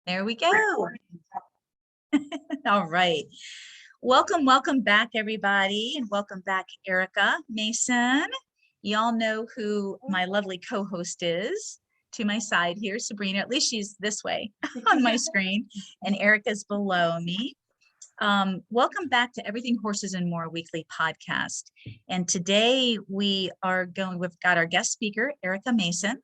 There we go. All right. Welcome back, everybody. And welcome back, Erica Mason. Y'all know who my lovely co-host is. To my side here, Sabrina, at least she's this way on my screen, and Erica's below me. Welcome back to Everything Horses and More weekly podcast. And today we've got our guest speaker, Erica Mason.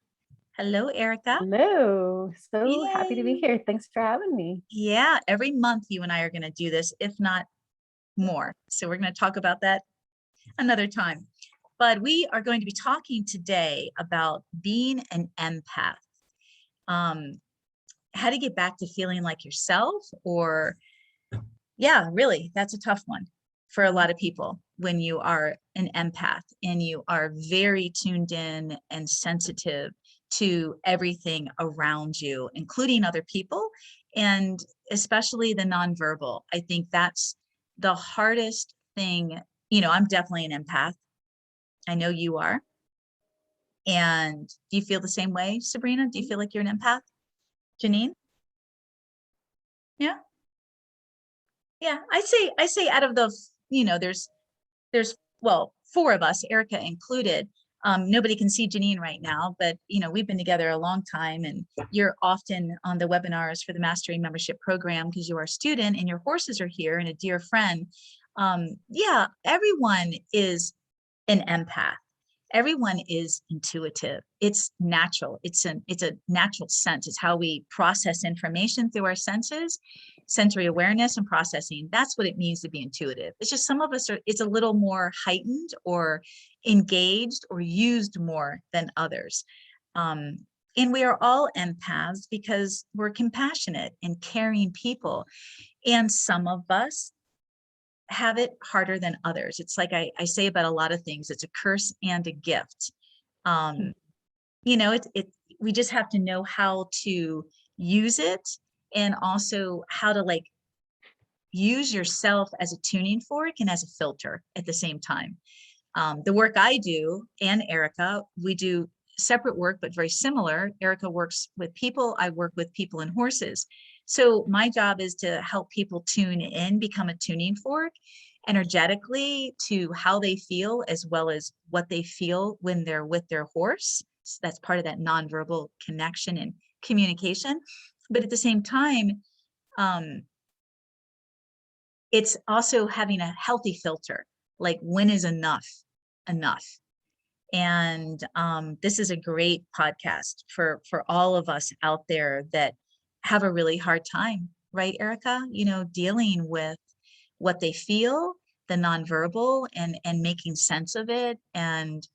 Hello, Erica. Hello. So Yay. Happy to be here. Thanks for having me. Yeah, every month you and I are going to do this, if not more. So we're going to talk about that another time. But we are going to be talking today about being an empath. How to get back to feeling like yourself, or yeah, really, that's a tough one for a lot of people when you are an empath and you are very tuned in and sensitive to everything around you, including other people, and especially the nonverbal. I think that's the hardest thing. You know, I'm definitely an empath. I know you are. And do you feel the same way, Sabrina? Do you feel like you're an empath? Janine? Yeah. Yeah, I say out of the, there's well, four of us, Erica included. Nobody can see Janine right now, but we've been together a long time, and you're often on the webinars for the Mastery Membership Program because you are a student and your horses are here and a dear friend. Yeah, everyone is an empath. Everyone is intuitive. It's natural. It's a natural sense. It's how we process information through our senses, sensory awareness and processing. That's what it means to be intuitive. It's just some of us it's a little more heightened or engaged or used more than others. And we are all empaths because we're compassionate and caring people. And some of us have it harder than others. It's like I say about a lot of things, it's a curse and a gift. We just have to know how to use it, and also how to use yourself as a tuning fork and as a filter at the same time. The work I do, and Erica, we do separate work, but very similar. Erica works with people. I work with people and horses. So my job is to help people tune in, become a tuning fork energetically to how they feel, as well as what they feel when they're with their horse. So that's part of that nonverbal connection and communication. But at the same time, it's also having a healthy filter, like when is enough. And this is a great podcast for all of us out there that have a really hard time, right, Erica? Dealing with what they feel, the nonverbal, and making sense of it, and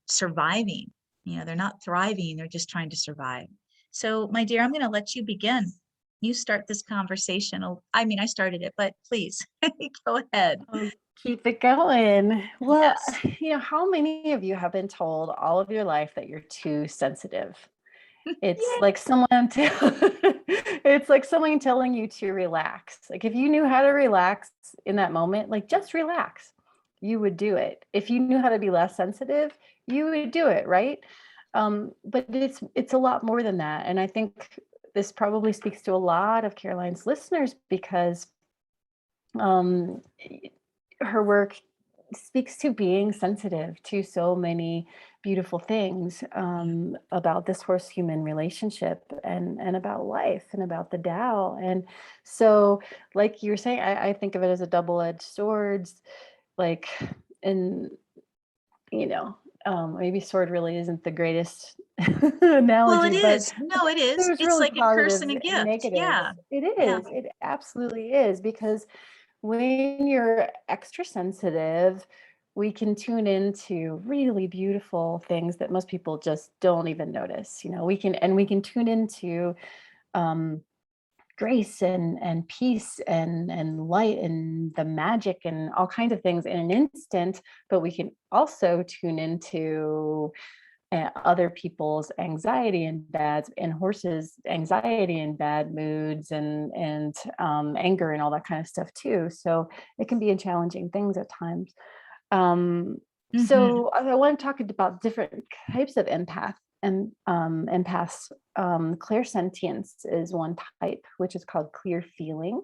surviving. They're not thriving, they're just trying to survive. So, my dear, I'm going to let you begin. You start this conversation. I mean, I started it, but please go ahead. Keep it going. Well, Yes. How many of you have been told all of your life that you're too sensitive? It's Yeah. like it's like someone telling you to relax. Like if you knew how to relax in that moment, like just relax, you would do it. If you knew how to be less sensitive, you would do it, right? But it's a lot more than that. And I think this probably speaks to a lot of Caroline's listeners, because her work speaks to being sensitive to so many beautiful things about this horse-human relationship, and about life, and about the Tao. And so, like you were saying, I think of it as a double-edged sword. Like, and maybe sword really isn't the greatest analogy. Well, it but is. No, it is. there's It's really like a curse positives and a and gift. negatives. Yeah. It Yeah. is. It absolutely is, because when you're extra sensitive, we can tune into really beautiful things that most people just don't even notice. We can tune into grace and peace and light and the magic and all kinds of things in an instant. But we can also tune into other people's anxiety and horses' anxiety and bad moods and anger and all that kind of stuff too. So it can be a challenging things at times. So I want to talk about different types of empaths clairsentience is one type, which is called clear feeling.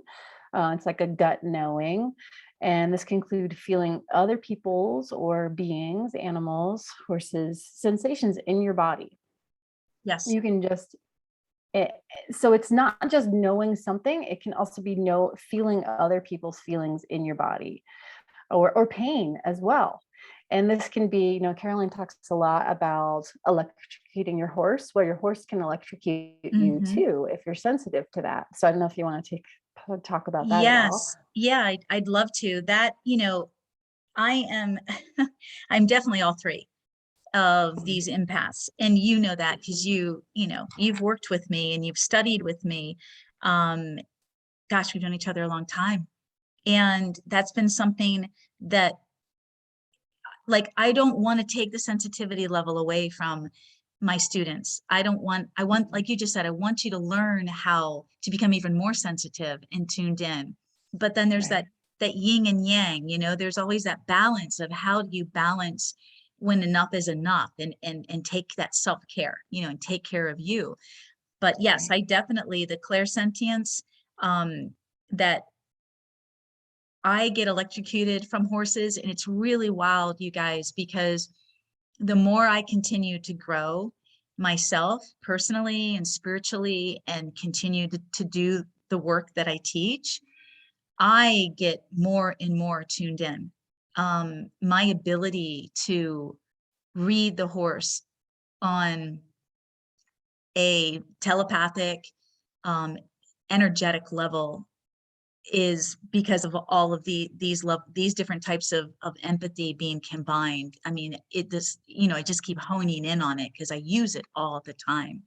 It's like a gut knowing. And this can include feeling other people's or beings, animals, horses, sensations in your body. Yes. You can just, so it's not just knowing something, it can also be feeling other people's feelings in your body, or pain as well. And this can be, Caroline talks a lot about electrocuting your horse, where your horse can electrocute you Mhm. too, if you're sensitive to that. So I don't know if you want to talk about that at all. Yes. Yeah, I'd love to. That, I am, I'm definitely all three of these empaths. And you know that because you've worked with me and you've studied with me. Um, Gosh, we've known each other a long time. And that's been something that, like, I don't want to take the sensitivity level away from my students. I want, like you just said, I want you to learn how to become even more sensitive and tuned in. But then there's Right. that yin and yang, there's always that balance of how do you balance when enough is enough, and take that self-care, and take care of you. But yes, Right. I definitely, the clairsentience, that I get electrocuted from horses, and it's really wild, you guys, because the more I continue to grow myself personally and spiritually and continue to do the work that I teach, I get more and more tuned in. My ability to read the horse on a telepathic, um, energetic level is because of all of these different types of empathy being combined. I mean, I just keep honing in on it because I use it all the time.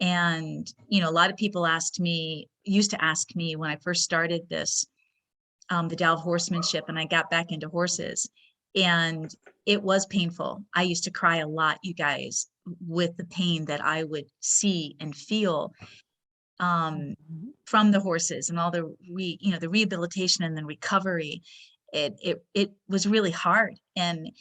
And, a lot of people used to ask me when I first started this, the Tao of Horsemanship, and I got back into horses. And it was painful. I used to cry a lot, you guys, with the pain that I would see and feel, Mhm. from the horses, and all the rehabilitation and the recovery. It was really hard. And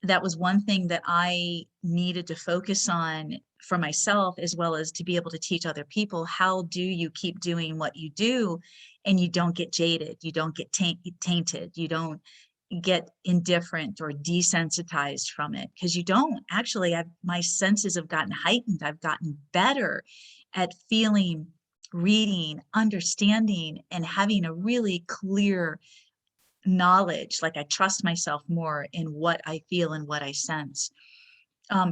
that was one thing that I needed to focus on for myself, as well as to be able to teach other people. How do you keep doing what you do and you don't get jaded, you don't get tainted, you don't get indifferent or desensitized from it? Because you don't actually. My senses have gotten heightened. I've gotten better at feeling, reading, understanding, and having a really clear knowledge. Like, I trust myself more in what I feel and what I sense,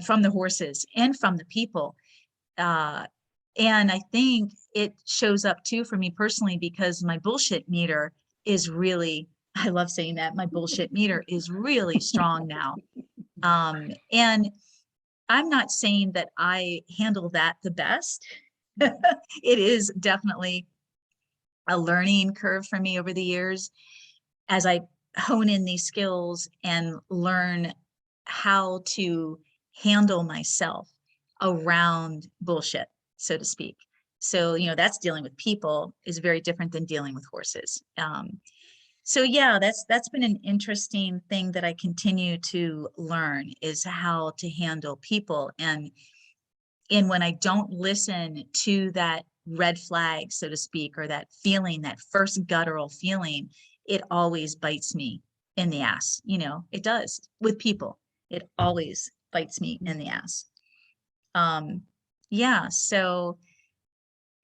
from the horses and from the people. Uh, and I think it shows up too for me personally, because my bullshit meter is really, I love saying that, my bullshit meter is really strong now. And I'm not saying that I handle that the best. It is definitely a learning curve for me over the years, as I hone in these skills and learn how to handle myself around bullshit, so to speak. So, that's dealing with people is very different than dealing with horses. So yeah, that's been an interesting thing that I continue to learn, is how to handle people. And when I don't listen to that red flag, so to speak, or that feeling, that first guttural feeling, it always bites me in the ass. It does with people. It always bites me in the ass. Um, yeah. So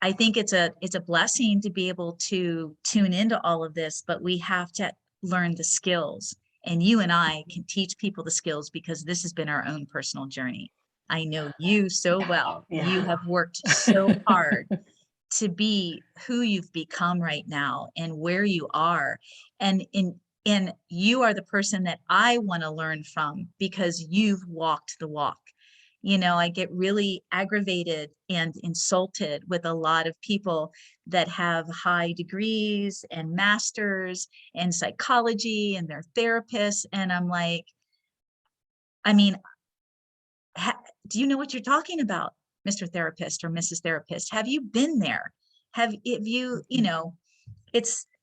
I think it's a blessing to be able to tune into all of this, but we have to learn the skills. And you and I can teach people the skills, because this has been our own personal journey. I know you so well. You Yeah. have worked so hard to be who you've become right now and where you are. And you are the person that I want to learn from, because you've walked the walk. I get really aggravated and insulted with a lot of people that have high degrees and masters in psychology, and they're therapists. And I'm like, I mean, do you know what you're talking about, Mr. Therapist or Mrs. Therapist? Have you been there? Have you,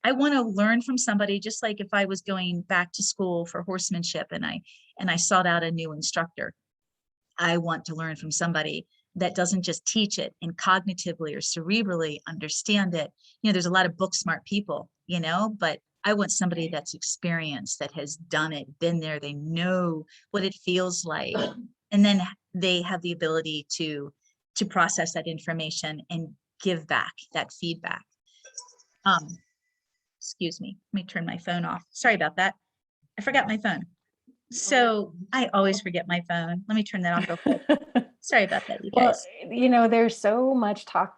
I want to learn from somebody, just like if I was going back to school for horsemanship and I sought out a new instructor. I want to learn from somebody that doesn't just teach it and cognitively or cerebrally understand it. There's a lot of book smart people, but I want somebody that's experienced, that has done it, been there, they know what it feels like. And then they have the ability to process that information and give back that feedback. Excuse me, let me turn my phone off. Sorry about that. I forgot my phone. So I always forget my phone. Let me turn that off real quick. Sorry about that, you Well, guys. there's so much talk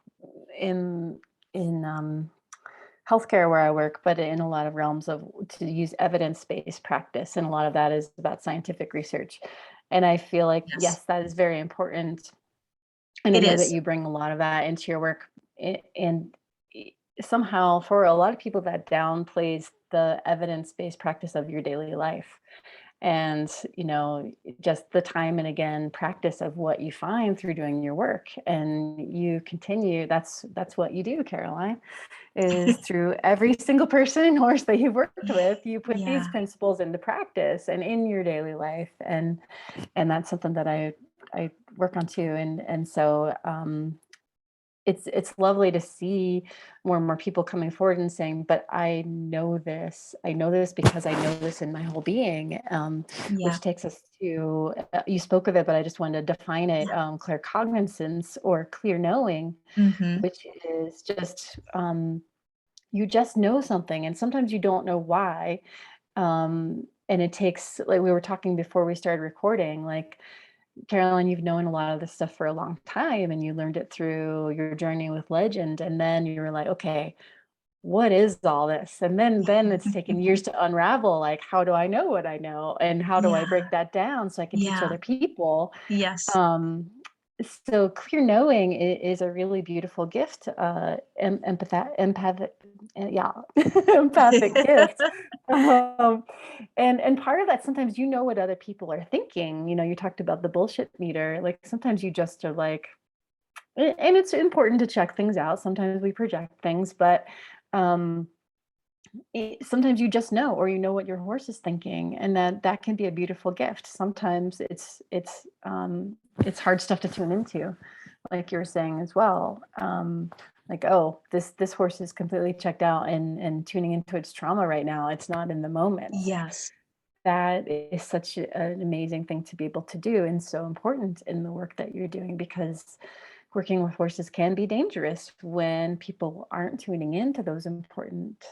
in healthcare where I work, but in a lot of realms to use evidence-based practice. And a lot of that is about scientific research. And I feel like, yes, that is very important. And I It know that is. you bring a lot of that into your work. And somehow for a lot of people that downplays the evidence-based practice of your daily life. And, just the time and again practice of what you find through doing your work, and you continue. That's what you do, Caroline, is through every single person and horse that you've worked with, you put these principles into practice and in your daily life. And that's something that I work on too. And so, it's lovely to see more and more people coming forward and saying, but I know this because I know this in my whole being, which takes us to, you spoke of it, but I just wanted to define it, claircognizance or clear knowing, which is just, you just know something, and sometimes you don't know why. And it takes, like we were talking before we started recording, like, Caroline, you've known a lot of this stuff for a long time, and you learned it through your journey with Legend. And then you were like, okay, what is all this? And then it's taken years to unravel, like, how do I know what I know? And how do I break that down so I can teach other people? Yes. So clear knowing is a really beautiful gift, empathic, yeah, empathic gift. And part of that, sometimes what other people are thinking. You talked about the bullshit meter. Like, sometimes you just are like, and it's important to check things out. Sometimes we project things, but sometimes you just know, or what your horse is thinking, and that can be a beautiful gift. Sometimes it's hard stuff to tune into, like you were saying as well. Like, oh, this horse is completely checked out and tuning into its trauma right now. It's not in the moment. Yes. That is such an amazing thing to be able to do, and so important in the work that you're doing, because working with horses can be dangerous when people aren't tuning into those important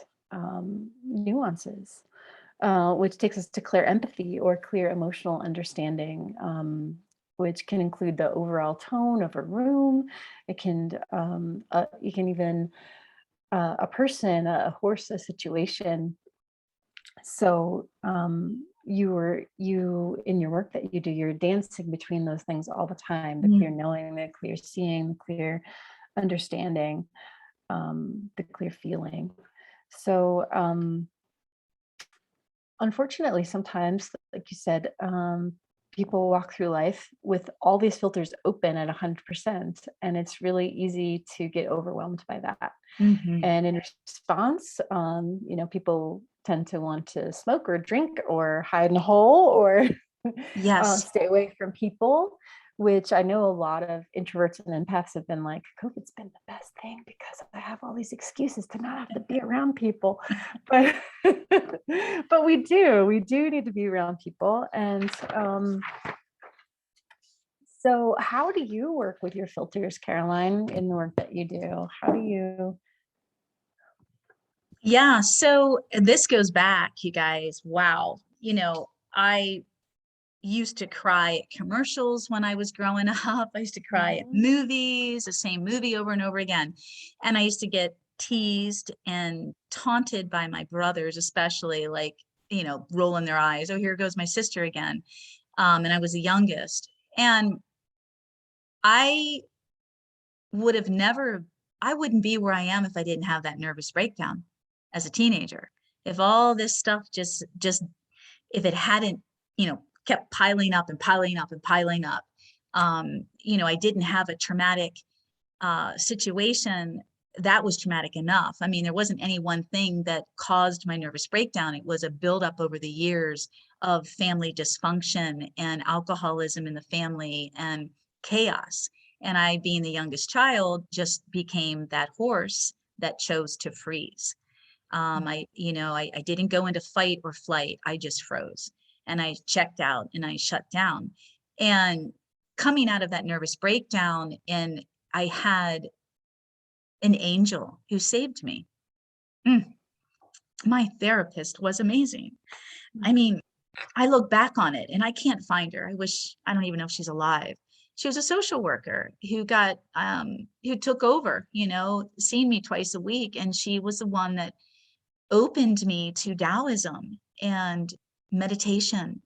nuances, which takes us to clear empathy or clear emotional understanding, which can include the overall tone of a room. It can, you can even, a person, a horse, a situation. So you in your work that you do, you're dancing between those things all the time: the clear knowing, the clear seeing, the clear understanding, the clear feeling. So unfortunately, sometimes, like you said, people walk through life with all these filters open at 100%, and it's really easy to get overwhelmed by that. And in response, people tend to want to smoke or drink or hide in a hole or stay away from people, which I know a lot of introverts and empaths have been like, COVID's been the best thing because I have all these excuses to not have to be around people. But but we do need to be around people. And so how do you work with your filters, Caroline, in the work that you do? How do you? Yeah, so this goes back, you guys. Wow. I used to cry at commercials when I was growing up. I used to cry at movies, the same movie over and over again. And I used to get teased and taunted by my brothers, especially, like, rolling their eyes. Oh, here goes my sister again. And I was the youngest. And I would have never, I wouldn't be where I am if I didn't have that nervous breakdown as a teenager. If all this stuff if it hadn't, kept piling up and piling up and piling up, I didn't have a traumatic situation that was traumatic enough. I mean, there wasn't any one thing that caused my nervous breakdown. It was a buildup over the years of family dysfunction and alcoholism in the family and chaos. And I, being the youngest child, just became that horse that chose to freeze. I didn't go into fight or flight. I just froze and I checked out and I shut down. And coming out of that nervous breakdown, and I had an angel who saved me. My therapist was amazing. I mean, I look back on it and I can't find her. I don't even know if she's alive. She was a social worker who who took over, seeing me twice a week. And she was the one that opened me to Taoism and meditation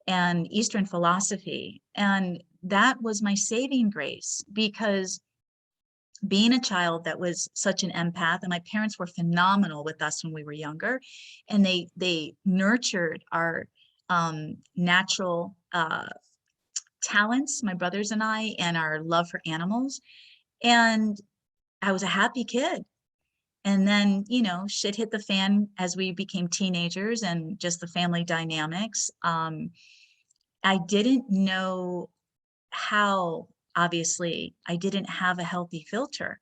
and Eastern philosophy. And that was my saving grace, because being a child that was such an empath, and my parents were phenomenal with us when we were younger, and they nurtured our natural talents, my brothers and I, and our love for animals. And I was a happy kid. And then, shit hit the fan as we became teenagers and just the family dynamics. I didn't know how, obviously, I didn't have a healthy filter.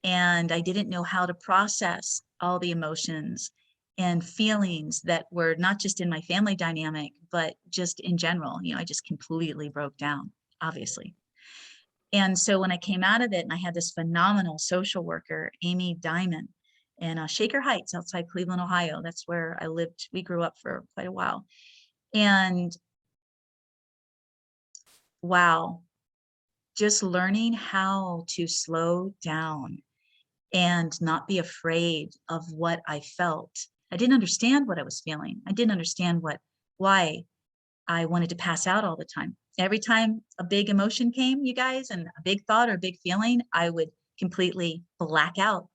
And I didn't know how to process all the emotions and feelings that were not just in my family dynamic, but just in general. I just completely broke down, obviously. And so when I came out of it, and I had this phenomenal social worker, Amy Diamond, in Shaker Heights outside Cleveland, Ohio. That's where I lived. We grew up for quite a while. And wow, just learning how to slow down and not be afraid of what I felt. I didn't understand what I was feeling. I didn't understand why I wanted to pass out all the time. Every time a big emotion came, you guys, and a big thought or a big feeling, I would completely black out.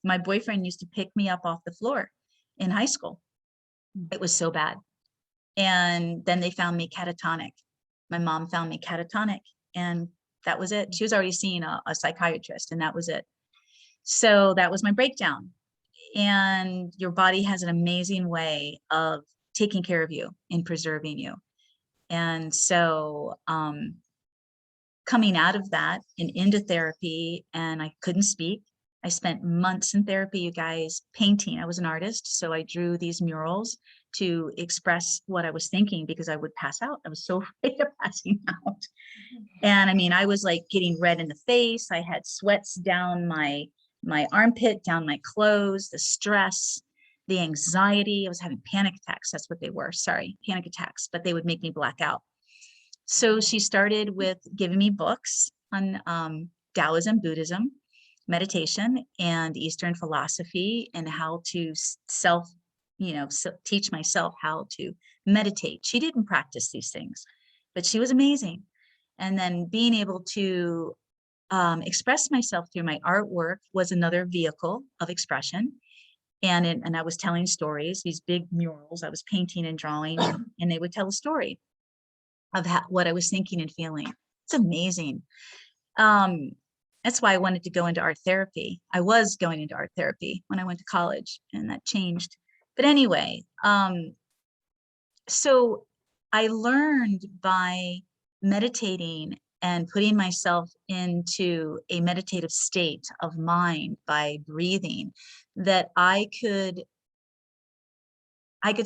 My boyfriend used to pick me up off the floor in high school. It was so bad. And then they found me catatonic. My mom found me catatonic, and that was it. She was already seeing a psychiatrist, and that was it. So that was my breakdown. And your body has an amazing way of taking care of you and preserving you. And so coming out of that and into therapy, and I couldn't speak. I spent months in therapy, you guys, painting. I was an artist, so I drew these murals to express what I was thinking, because I would pass out. I was so afraid of passing out. And I mean, I was like getting red in the face. I had sweats down my armpit, down my clothes, the stress, the anxiety. I was having panic attacks. That's what they were. Sorry, panic attacks, but they would make me black out. So she started with giving me books on Taoism, Buddhism, meditation, and Eastern philosophy, and how to teach myself how to meditate. She didn't practice these things, but she was amazing. And then being able to express myself through my artwork was another vehicle of expression. And I was telling stories, these big murals I was painting and drawing, and they would tell a story of what I was thinking and feeling. It's amazing. That's why I wanted to go into art therapy. I was going into art therapy when I went to college, and that changed. But anyway, so I learned by meditating and putting myself into a meditative state of mind by breathing, that I could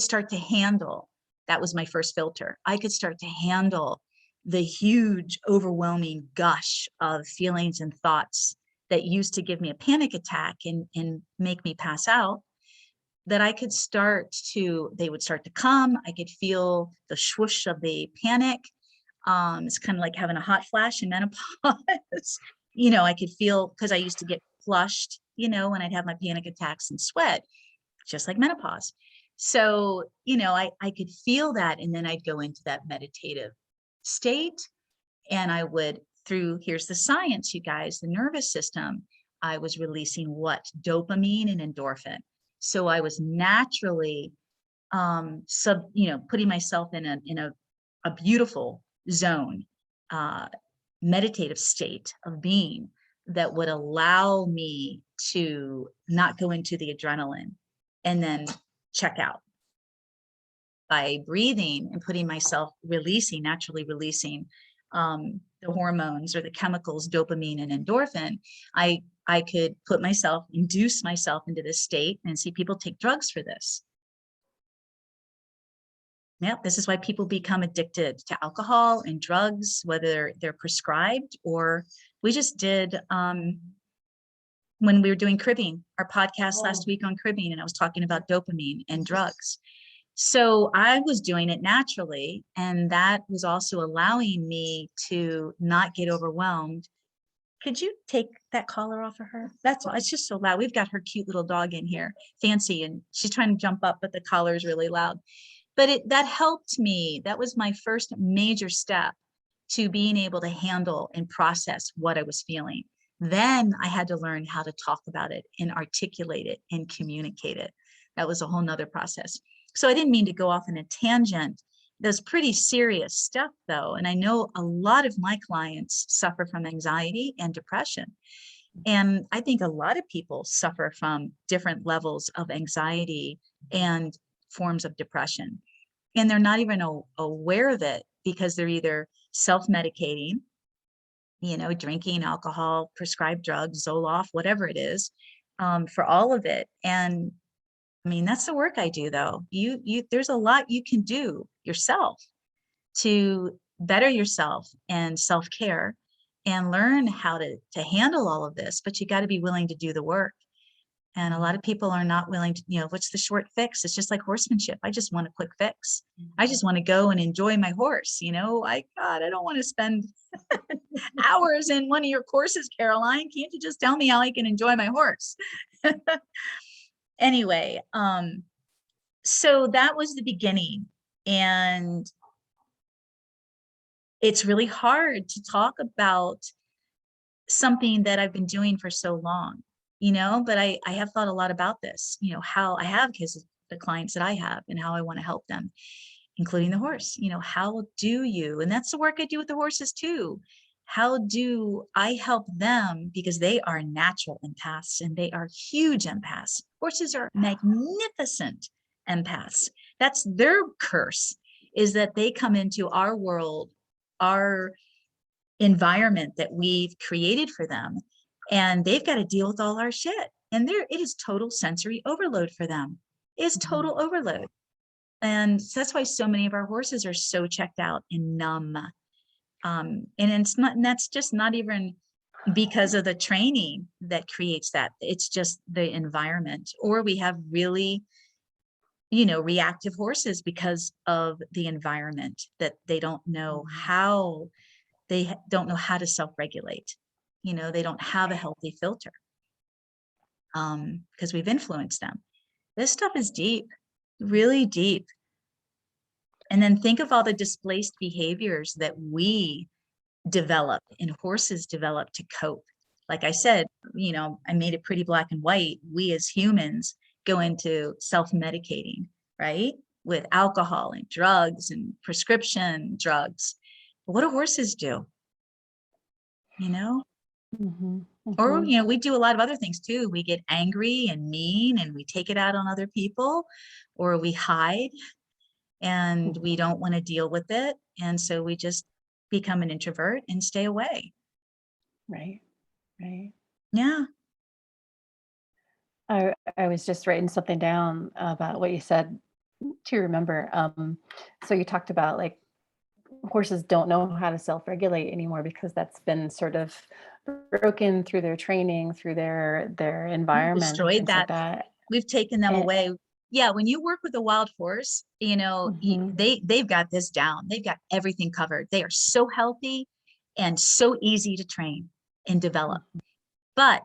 start to handle. That was my first filter. I could start to handle the huge, overwhelming gush of feelings and thoughts that used to give me a panic attack and make me pass out. That I could they would start to come. I could feel the swoosh of the panic. It's kind of like having a hot flash in menopause. I could feel, because I used to get flushed, when I'd have my panic attacks and sweat, just like menopause. So, I could feel that. And then I'd go into that meditative state, and I would, here's the science, you guys, the nervous system, I was releasing what? Dopamine and endorphin. So I was naturally putting myself in a beautiful zone, meditative state of being that would allow me to not go into the adrenaline and then check out. By breathing and putting myself naturally releasing the hormones or the chemicals, dopamine and endorphin, I could induce myself into this state, and see people take drugs for this. Yeah, this is why people become addicted to alcohol and drugs, whether they're prescribed or we just did, when we were doing cribbing, our podcast last week on cribbing, and I was talking about dopamine and drugs. So I was doing it naturally, and that was also allowing me to not get overwhelmed. Could you take that collar off of her? That's all. It's just so loud. We've got her cute little dog in here, Fancy, and she's trying to jump up, but the collar is really loud. But that helped me. That was my first major step to being able to handle and process what I was feeling. Then I had to learn how to talk about it and articulate it and communicate it. That was a whole nother process. So I didn't mean to go off on a tangent. That's pretty serious stuff though. And I know a lot of my clients suffer from anxiety and depression. And I think a lot of people suffer from different levels of anxiety and forms of depression. And they're not even aware of it because they're either self-medicating, drinking alcohol, prescribed drugs, Zoloft, whatever it is, for all of it. And I mean, that's the work I do though. There's a lot you can do yourself to better yourself and self-care and learn how to handle all of this, but you got to be willing to do the work. And a lot of people are not willing to, what's the short fix? It's just like horsemanship. I just want a quick fix. I just want to go and enjoy my horse. I don't want to spend hours in one of your courses, Caroline. Can't you just tell me how I can enjoy my horse? Anyway, so that was the beginning. And it's really hard to talk about something that I've been doing for so long. But I have thought a lot about this, how I have, because of the clients that I have and how I want to help them, including the horse. How do you, and that's the work I do with the horses too. How do I help them? Because they are natural empaths and they are huge empaths. Horses are magnificent empaths. That's their curse, is that they come into our world, our environment that we've created for them, and they've got to deal with all our shit. And it is total sensory overload for them. It's total overload. And so that's why so many of our horses are so checked out and numb. And that's just not even because of the training that creates that. It's just the environment. Or we have really, reactive horses because of the environment, that they don't know how, to self-regulate. They don't have a healthy filter because we've influenced them. This stuff is deep, really deep. And then think of all the displaced behaviors that we develop and horses develop to cope. Like I said, I made it pretty black and white. We as humans go into self-medicating, right? With alcohol and drugs and prescription drugs. But what do horses do? Or, we do a lot of other things too. We get angry and mean and we take it out on other people, or we hide and we don't want to deal with it. And so we just become an introvert and stay away. Right. Yeah. I was just writing something down about what you said to remember. So you talked about like horses don't know how to self-regulate anymore because that's been sort of broken through their training, through their environment, Destroyed things like that. that. We've taken them away. Yeah, when you work with a wild horse, they've got this down. They've got everything covered. They are so healthy and so easy to train and develop. But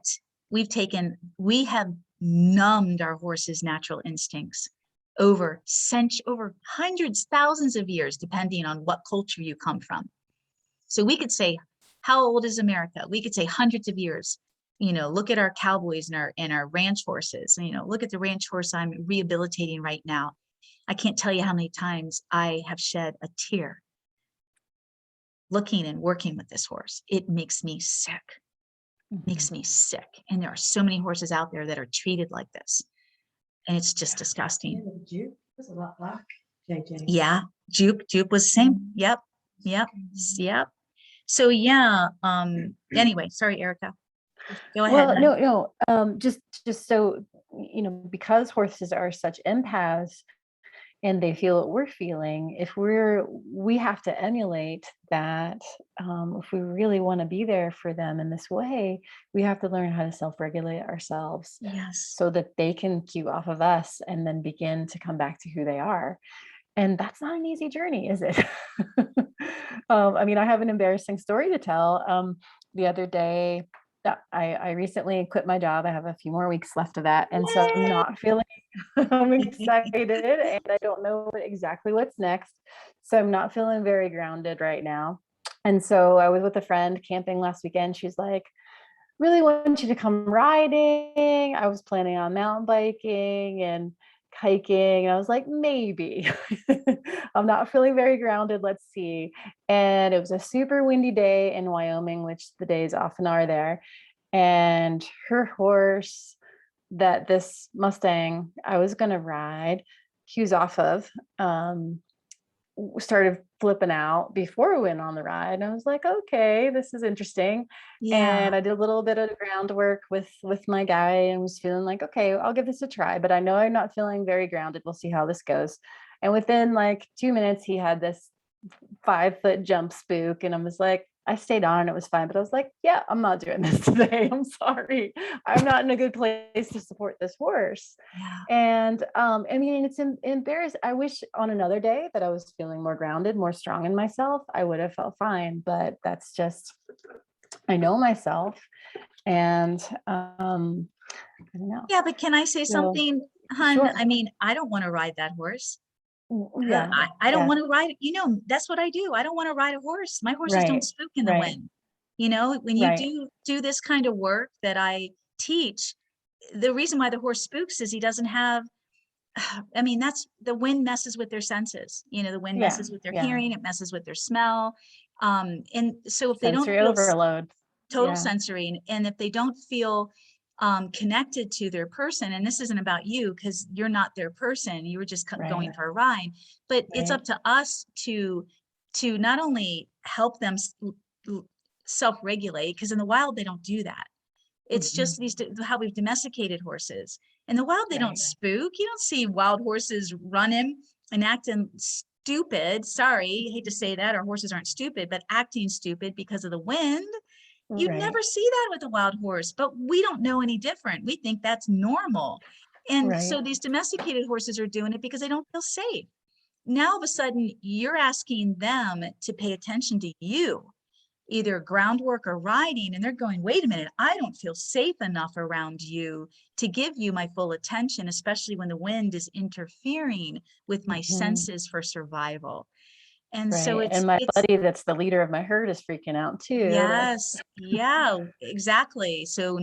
we have numbed our horses' natural instincts over hundreds, thousands of years, depending on what culture you come from. So we could say, how old is America? We could say hundreds of years. Look at our cowboys and our ranch horses. Look at the ranch horse I'm rehabilitating right now. I can't tell you how many times I have shed a tear looking and working with this horse. It makes me sick. Makes me sick. And there are so many horses out there that are treated like this. And it's just disgusting. Juke was a lot like JJ. Yeah, Juke was the same. Yep. So yeah, anyway, sorry, Erica. Go ahead, Well, hon. just so, because horses are such empaths and they feel what we're feeling, if we have to emulate that. If we really want to be there for them in this way, we have to learn how to self-regulate ourselves Yes. so that they can cue off of us and then begin to come back to who they are. And that's not an easy journey, is it? I mean, I have an embarrassing story to tell. The other day, I recently quit my job. I have a few more weeks left of that. And so I'm not feeling, I'm excited and I don't know exactly what's next. So I'm not feeling very grounded right now. And so I was with a friend camping last weekend. She's like, really want you to come riding. I was planning on mountain biking and hiking. And I was like, maybe. I'm not feeling very grounded. Let's see. And it was a super windy day in Wyoming, which the days often are there. And her horse, that this Mustang I was going to ride, cues off of, started flipping out before we went on the ride. And I was like, okay, this is interesting. Yeah. And I did a little bit of groundwork with my guy and was feeling like, okay, I'll give this a try, but I know I'm not feeling very grounded. We'll see how this goes. And within like 2 minutes, he had this 5-foot jump spook. And I was like, I stayed on and it was fine. But I was like, yeah, I'm not doing this today. I'm sorry. I'm not in a good place to support this horse. Yeah. And I mean, it's embarrassing. I wish on another day that I was feeling more grounded, more strong in myself, I would have felt fine. But that's just, I know myself. And I don't know. Yeah, but can I say So, something, hun? sure. I mean, I don't want to ride that horse. Yeah. I don't Yeah. want to ride, that's what I do. I don't want to ride a horse. My horses don't Right. spook in the Right. wind. When you Right. do this kind of work that I teach, the reason why the horse spooks is he doesn't have, I mean, that's the wind messes with their senses. The wind Yeah. messes with their Yeah. hearing, it messes with their smell. And so if they don't Sensory feel overload. total Yeah. sensory, and if they don't feel connected to their person, and this isn't about you because you're not their person, you were just going Right. for a ride, but it's Right. up to us to not only help them self-regulate, because in the wild they don't do that. It's just how we've domesticated horses. In the wild, they don't Right. spook. You don't see wild horses running and acting stupid. Sorry, hate to say that, our horses aren't stupid, but acting stupid because of the wind. You Right. never see that with a wild horse, but we don't know any different. We think that's normal. And Right. so these domesticated horses are doing it because they don't feel safe. Now, all of a sudden, you're asking them to pay attention to you, either groundwork or riding, and they're going, wait a minute, I don't feel safe enough around you to give you my full attention, especially when the wind is interfering with my Mhm. senses for survival. And so Right. it's And my it's buddy that's the leader of my herd is freaking out too. That's yes, yeah, exactly. So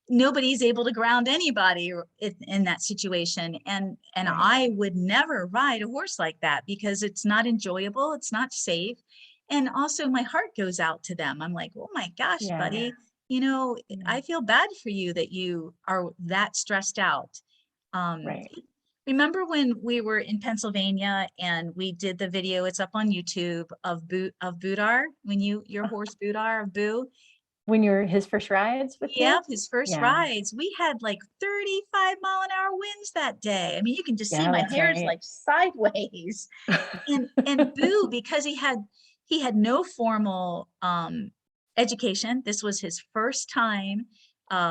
nobody's able to ground anybody in that situation. And right. I would never ride a horse like that because it's not enjoyable, it's not safe. And also my heart goes out to them. I'm like, oh my gosh, Yeah. buddy, Yeah. I feel bad for you that you are that stressed out. Right. Remember when we were in Pennsylvania and we did the video, it's up on YouTube, of Budar, when your horse Budar of Boo. When you're his first rides with Yeah, you? his first Yeah. rides. We had like 35-mile-an-hour winds that day. I mean, you can just see Yeah, my that's hair's right. like sideways. And Boo, because he had no formal education. This was his first time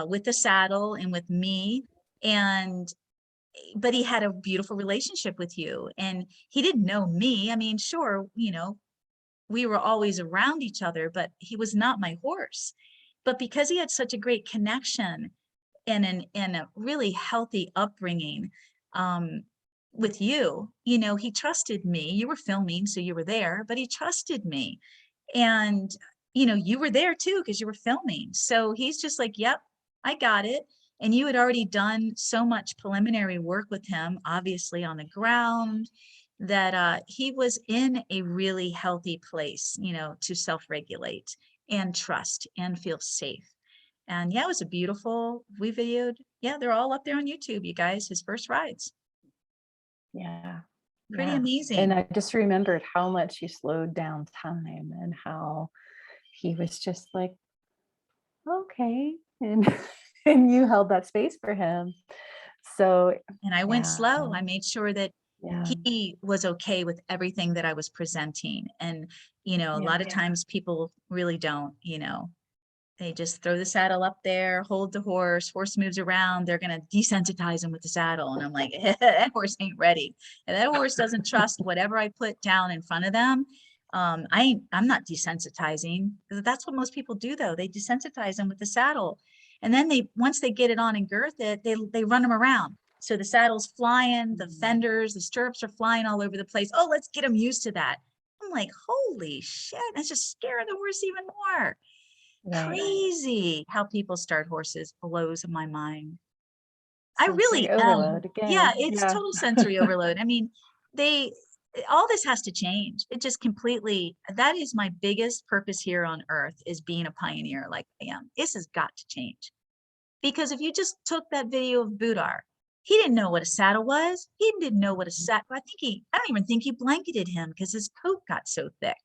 with the saddle and with me. And but he had a beautiful relationship with you, and he didn't know me. I mean, sure, we were always around each other, but he was not my horse. But because he had such a great connection and a really healthy upbringing with you, he trusted me. You were filming, so you were there, but he trusted me. And you were there too because you were filming. So he's just like, yep, I got it. And you had already done so much preliminary work with him, obviously on the ground, that he was in a really healthy place, to self-regulate and trust and feel safe. And yeah, it was a beautiful, we videoed. Yeah, they're all up there on YouTube, you guys, his first rides. Yeah. Pretty Yeah. And amazing. I just remembered how much you slowed down time and how he was just like, okay. And and you held that space for him. So And I went yeah, slow. I made sure that yeah, he was okay with everything that I was presenting. And, a yeah, lot of times people really don't, they just throw the saddle up there, hold the horse moves around, they're going to desensitize him with the saddle. And I'm like, that horse ain't ready. And that horse doesn't trust whatever I put down in front of them. I'm not desensitizing, because that's what most people do though. They desensitize them with the saddle. And then once they get it on and girth it, they run them around. So the saddle's flying, the fenders, the stirrups are flying all over the place. Oh, let's get them used to that. I'm like, holy shit, that's just scaring the horse even more. right. Crazy how people start horses blows my mind. I Sensory really am. overload Yeah, again. it's Yeah. total sensory overload. I mean, they all this has to change. It just completely, that is my biggest purpose here on earth, is being a pioneer like I am. This has got to change. Because if you just took that video of Budar, he didn't know what a saddle was. He didn't know what a saddle. I don't even think he blanketed him because his coat got so thick.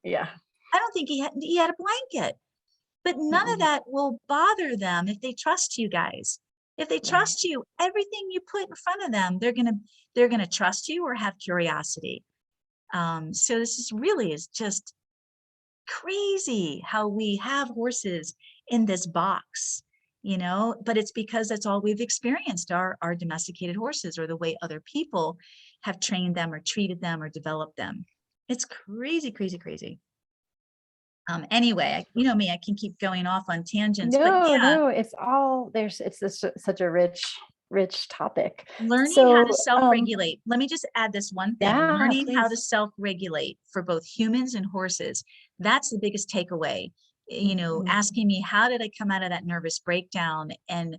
Yeah. I don't think he had a blanket. But none of Mm-mm. that will bother them if they trust you guys. If they Right. trust you, everything you put in front of them, they're gonna trust you or have curiosity. So this is just crazy how we have horses in this box, but it's because that's all we've experienced, our domesticated horses, or the way other people have trained them or treated them or developed them. It's crazy, crazy, crazy. Anyway, you know me, I can keep going off on tangents, but No, yeah, no, it's all there's it's this, such a rich topic. learning how to So, self-regulate. Let me just add this one thing. yeah, Learning how to please. self-regulate for both humans and horses. That's the biggest takeaway. Mhm. Asking me, how did I come out of that nervous breakdown and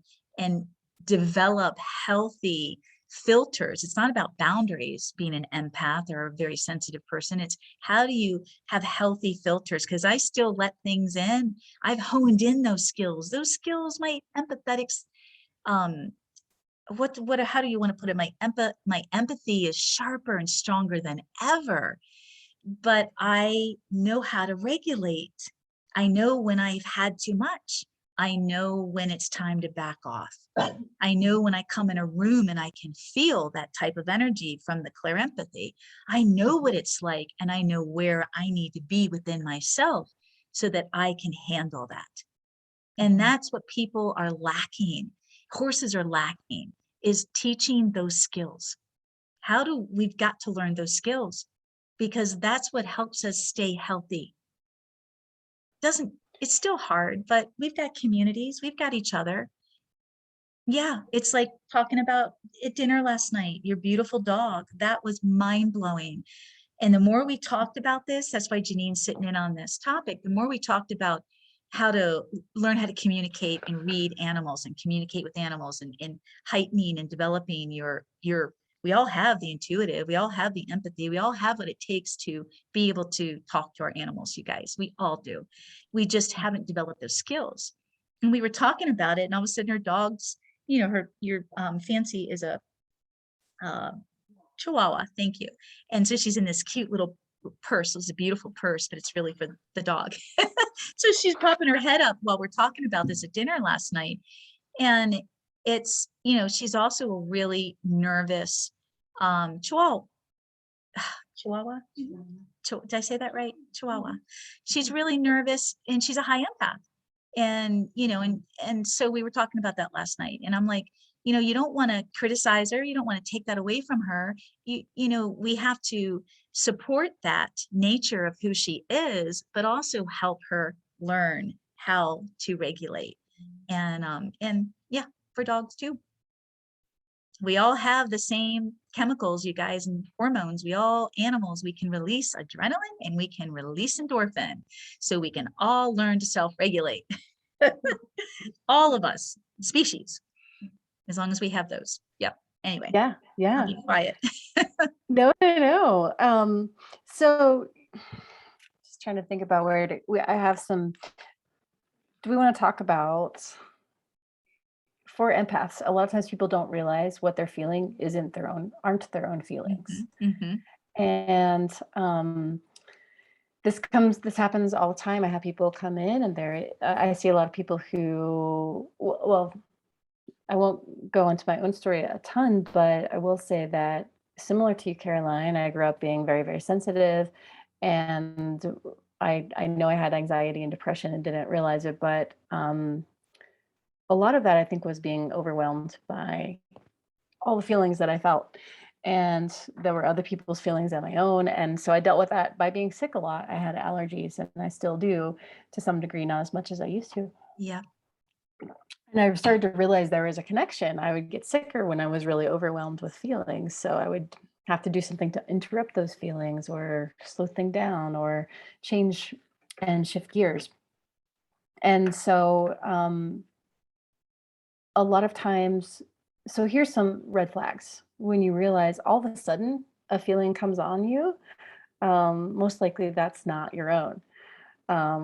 develop healthy filters? It's not about boundaries, being an empath or a very sensitive person. It's how do you have healthy filters? Because I still let things in. I've honed in those skills. Those skills, my empathetics, um, how do you want to put it? My empathy is sharper and stronger than ever, but I know how to regulate. I know when I've had too much. I know when it's time to back off. I know when I come in a room and I can feel that type of energy from the clear empathy. I know what it's like, and I know where I need to be within myself so that I can handle that. And that's what people are lacking. Horses are lacking, is teaching those skills. We've got to learn those skills, because that's what helps us stay healthy. It's still hard, but we've got communities, we've got each other. Yeah, it's like talking about at dinner last night, your beautiful dog. That was mind blowing. And the more we talked about this, that's why Janine's sitting in on this topic. The more we talked about how to learn how to communicate and read animals and communicate with animals, and heightening and developing we all have the intuitive, we all have the empathy, we all have what it takes to be able to talk to our animals, you guys. We all do. We just haven't developed those skills. And we were talking about it, and all of a sudden her dog's, your Fancy is a uh, Chihuahua, thank you. And so she's in this cute little purse. It's a beautiful purse, but it's really for the dog. So she's popping her head up while we're talking about this at dinner last night. And it's, she's also a really nervous Chihuahua. Chihuahua? Did I say that right? Chihuahua. She's really nervous, and she's a high empath. And so we were talking about that last night, and I'm like, you don't want to criticize her, you don't want to take that away from her. We have to support that nature of who she is, but also help her learn how to regulate. And yeah, for dogs too. We all have the same chemicals, you guys, and hormones. Animals, we can release adrenaline and we can release endorphin. So we can all learn to self-regulate. All of us, species, as long as we have those. Yep. Anyway, Yeah, I'll yeah. be quiet. No, no, no. So just trying to think about I have some. Do we want to talk about, for empaths? A lot of times people don't realize what they're feeling aren't their own feelings. Mm-hmm, mm-hmm. And this happens all the time. I have people come in and I see a lot of people who, well, I won't go into my own story a ton, but I will say that similar to you, Caroline, I grew up being very, very sensitive, and I know I had anxiety and depression and didn't realize it, but a lot of that I think was being overwhelmed by all the feelings that I felt. And there were other people's feelings and my own. And so I dealt with that by being sick a lot. I had allergies and I still do to some degree, not as much as I used to. Yeah. And I started to realize there was a connection. I would get sicker when I was really overwhelmed with feelings. So I would have to do something to interrupt those feelings or slow things down or change and shift gears. And so a lot of times, so here's some red flags. When you realize all of a sudden a feeling comes on you, most likely that's not your own.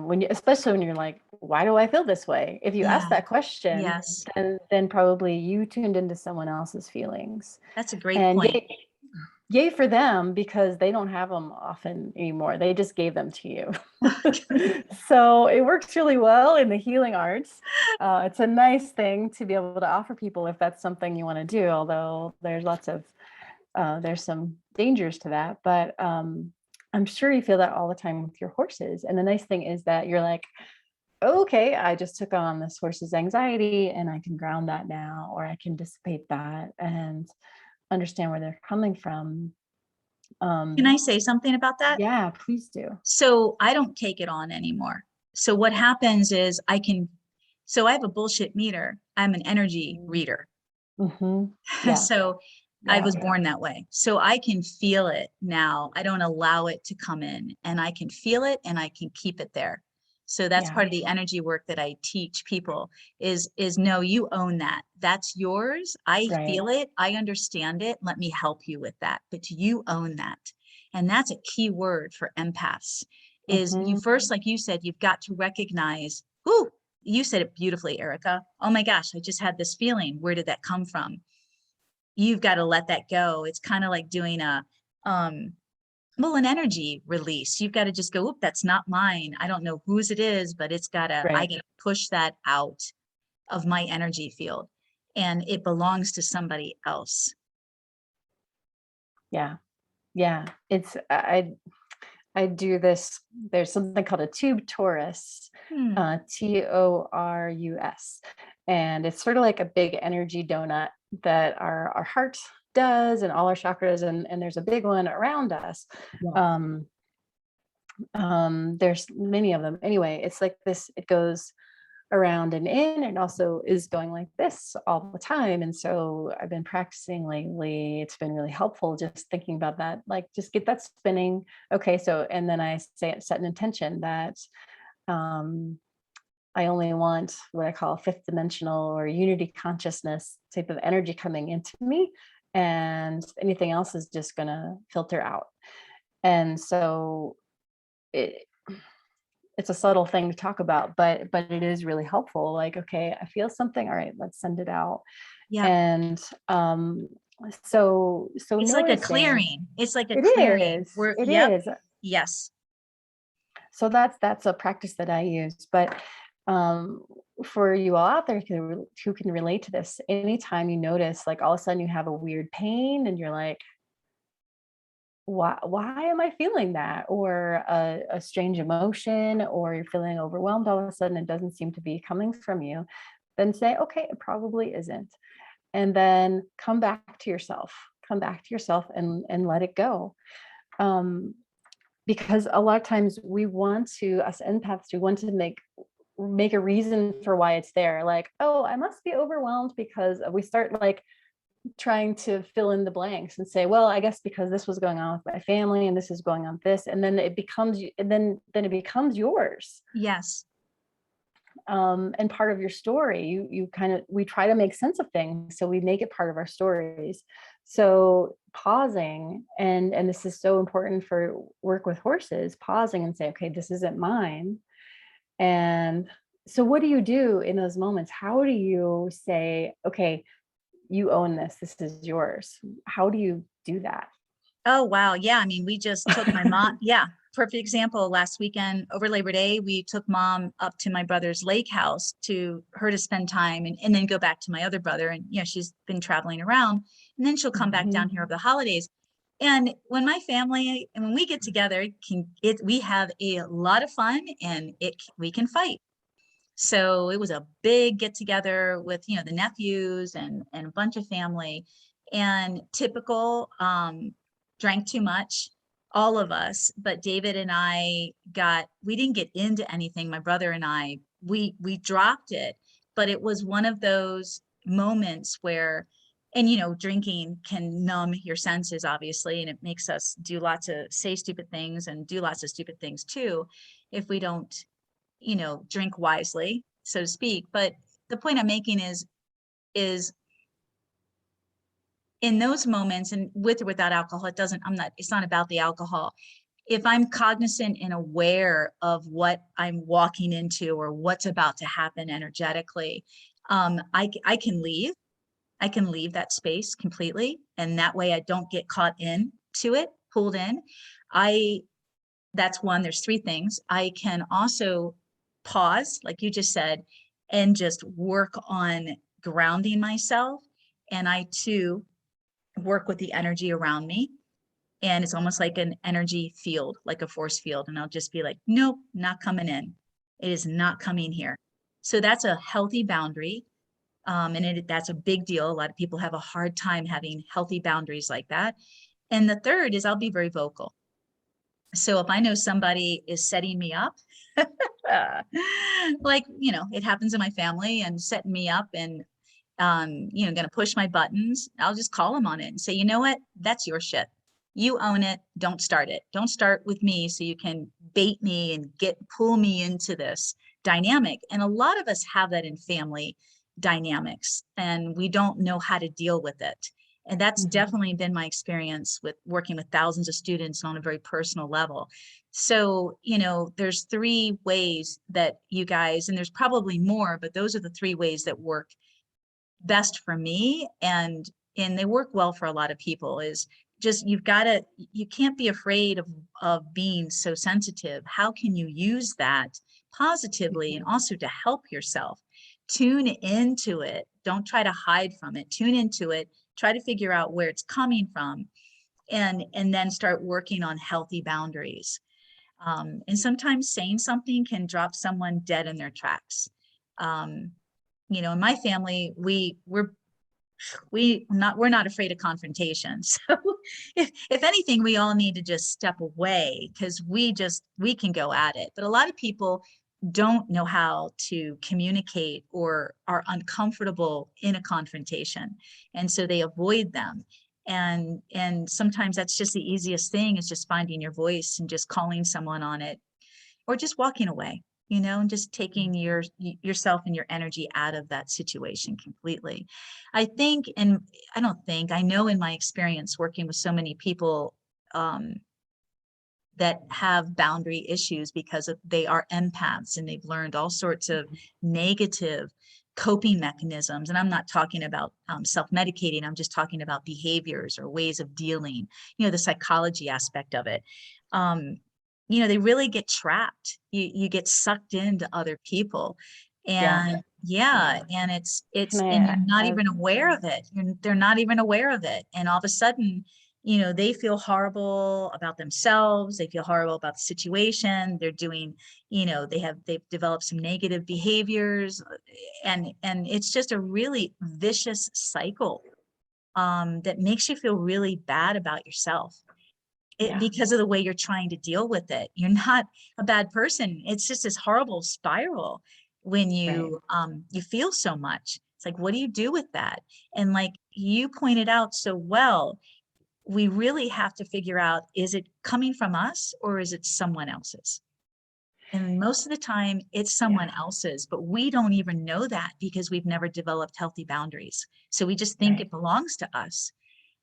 When you, especially when you're like, why do I feel this way? If you ask Yeah. that question, Yes. then probably you tuned into someone else's feelings. That's a great And point. yay for them, because they don't have them often anymore. They just gave them to you. So it works really well in the healing arts. It's a nice thing to be able to offer people if that's something you want to do, although there's lots of there's some dangers to that. But I'm sure you feel that all the time with your horses. And the nice thing is that you're like, okay, I just took on this horse's anxiety and I can ground that now, or I can dissipate that and understand where they're coming from. Can I say something about that? Yeah, please do. So I don't take it on anymore. So what happens is so I have a bullshit meter. I'm an energy reader. Mm-hmm. Yeah, So I yeah, was born that way. So I can feel it now. I don't allow it to come in, and I can feel it and I can keep it there. So that's yeah, part of the energy work that I teach people is no, you own that. That's yours. I right. feel it. I understand it. Let me help you with that. But you own that. And that's a key word for empaths is you Mm-hmm. first, like you said, you've got to recognize, ooh, you said it beautifully, Erica. Oh my gosh, I just had this feeling. Where did that come from? You've got to let that go. It's kind of like doing um an energy release. You've got to just go, oop, that's not mine. I don't know whose it is, but I Right. got to push that out of my energy field and it belongs to somebody else. Yeah. Yeah. I do this. There's something called a tube torus, Hmm. TORUS. And it's sort of like a big energy donut that our heart does and all our chakras, and there's a big one around us. Yeah. Um, there's many of them. Anyway, it's like this, it goes around and in, and also is going like this all the time. And so I've been practicing lately. It's been really helpful just thinking about that, like just get that spinning. Okay, so and then I set an intention that um I only want what I call fifth dimensional or unity consciousness type of energy coming into me, and anything else is just going to filter out. And so it, it's a subtle thing to talk about, but it is really helpful. Like, okay, I feel something. All right, let's send it out. Yeah. And so It's like a noticing clearing. It's like a it clearing. is, We're, it yep. is. Yes. So that's a practice that I use. But um, for you all out there who can relate to this, anytime you notice, like all of a sudden you have a weird pain, and you're like, why am I feeling that? Or a strange emotion, or you're feeling overwhelmed all of a sudden, it doesn't seem to be coming from you, then say, okay, it probably isn't. And then come back to yourself and let it go. Because a lot of times us empaths, we want to make a reason for why it's there. Like, oh, I must be overwhelmed because we start like trying to fill in the blanks and say, well, I guess because this was going on with my family and this is going on with this, and then it becomes it becomes yours, Yes. and part of your story. You kind of, we try to make sense of things, so we make it part of our stories. So pausing, and this is so important for work with horses, pausing and say, okay, this isn't mine. And so what do you do in those moments? How do you say, okay, you own this is yours? How do you do that? Oh, wow. Yeah. I mean, we just took my mom. Yeah. perfect example, last weekend over Labor Day, we took mom up to my brother's lake house to her to spend time and then go back to my other brother. And, you know, she's been traveling around and then she'll come back down here over the holidays. And when my family and when we get together, we have a lot of fun and we can fight. So it was a big get together with, you know, the nephews and a bunch of family, and typical, drank too much, all of us, but David and we didn't get into anything. My brother and I, we dropped it, but it was one of those moments where, and you know, drinking can numb your senses, obviously, and it makes us say stupid things and do lots of stupid things too, if we don't, you know, drink wisely, so to speak. But the point I'm making is in those moments, and with or without alcohol, it's not about the alcohol. If I'm cognizant and aware of what I'm walking into or what's about to happen energetically, I can leave. I can leave that space completely. And that way I don't get caught into it, pulled in. That's one. There's three things. I can also pause, like you just said, and just work on grounding myself. And I too work with the energy around me. And it's almost like an energy field, like a force field. And I'll just be like, nope, not coming in. It is not coming here. So that's a healthy boundary. That's a big deal. A lot of people have a hard time having healthy boundaries like that. And the third is I'll be very vocal. So if I know somebody is setting me up, like, you know, it happens in my family and setting me up and, you know, going to push my buttons, I'll just call them on it and say, you know what, that's your shit. You own it. Don't start it. Don't start with me so you can bait me and pull me into this dynamic. And a lot of us have that in family dynamics and we don't know how to deal with it. And that's definitely been my experience with working with thousands of students on a very personal level. So, you know, there's three ways that you guys, and there's probably more, but those are the three ways that work best for me. And they work well for a lot of people. Is just, you can't be afraid of being so sensitive. How can you use that positively and also to help yourself? Tune into it. Don't try to hide from it. Tune into it. Try to figure out where it's coming from, and then start working on healthy boundaries. And sometimes saying something can drop someone dead in their tracks. You know, in my family, we're not afraid of confrontation. So if anything, we all need to just step away because we can go at it. But a lot of people don't know how to communicate or are uncomfortable in a confrontation. And so they avoid them. And sometimes that's just the easiest thing, is just finding your voice and just calling someone on it, or just walking away, you know, and just taking yourself and your energy out of that situation completely. I know in my experience working with so many people, that have boundary issues because they are empaths and they've learned all sorts of negative coping mechanisms. And I'm not talking about self-medicating. I'm just talking about behaviors or ways of dealing, you know, the psychology aspect of it. You know, they really get trapped. You get sucked into other people. And and and you're not even aware of it. They're not even aware of it. And all of a sudden, you know, they feel horrible about themselves. They feel horrible about the situation. They're doing, you know, they've developed some negative behaviors, and it's just a really vicious cycle that makes you feel really bad about yourself. Because of the way you're trying to deal with it. You're not a bad person. It's just this horrible spiral when you you feel so much. It's like, what do you do with that? And like you pointed out so well, we really have to figure out, is it coming from us or is it someone else's? And most of the time it's someone else's, but we don't even know that because we've never developed healthy boundaries. So we just think it belongs to us.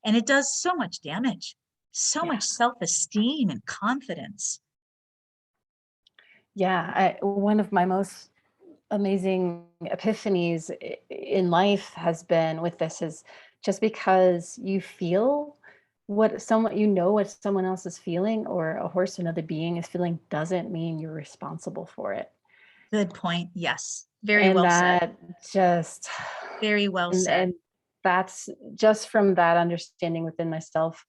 And it does so much damage, so much self-esteem and confidence. One of my most amazing epiphanies in life has been with this, is just because you feel what what someone else is feeling, or a horse, another being is feeling, doesn't mean you're responsible for it. Good point. Yes. Very And well said. that just, Very well said. and that's just from that understanding within myself.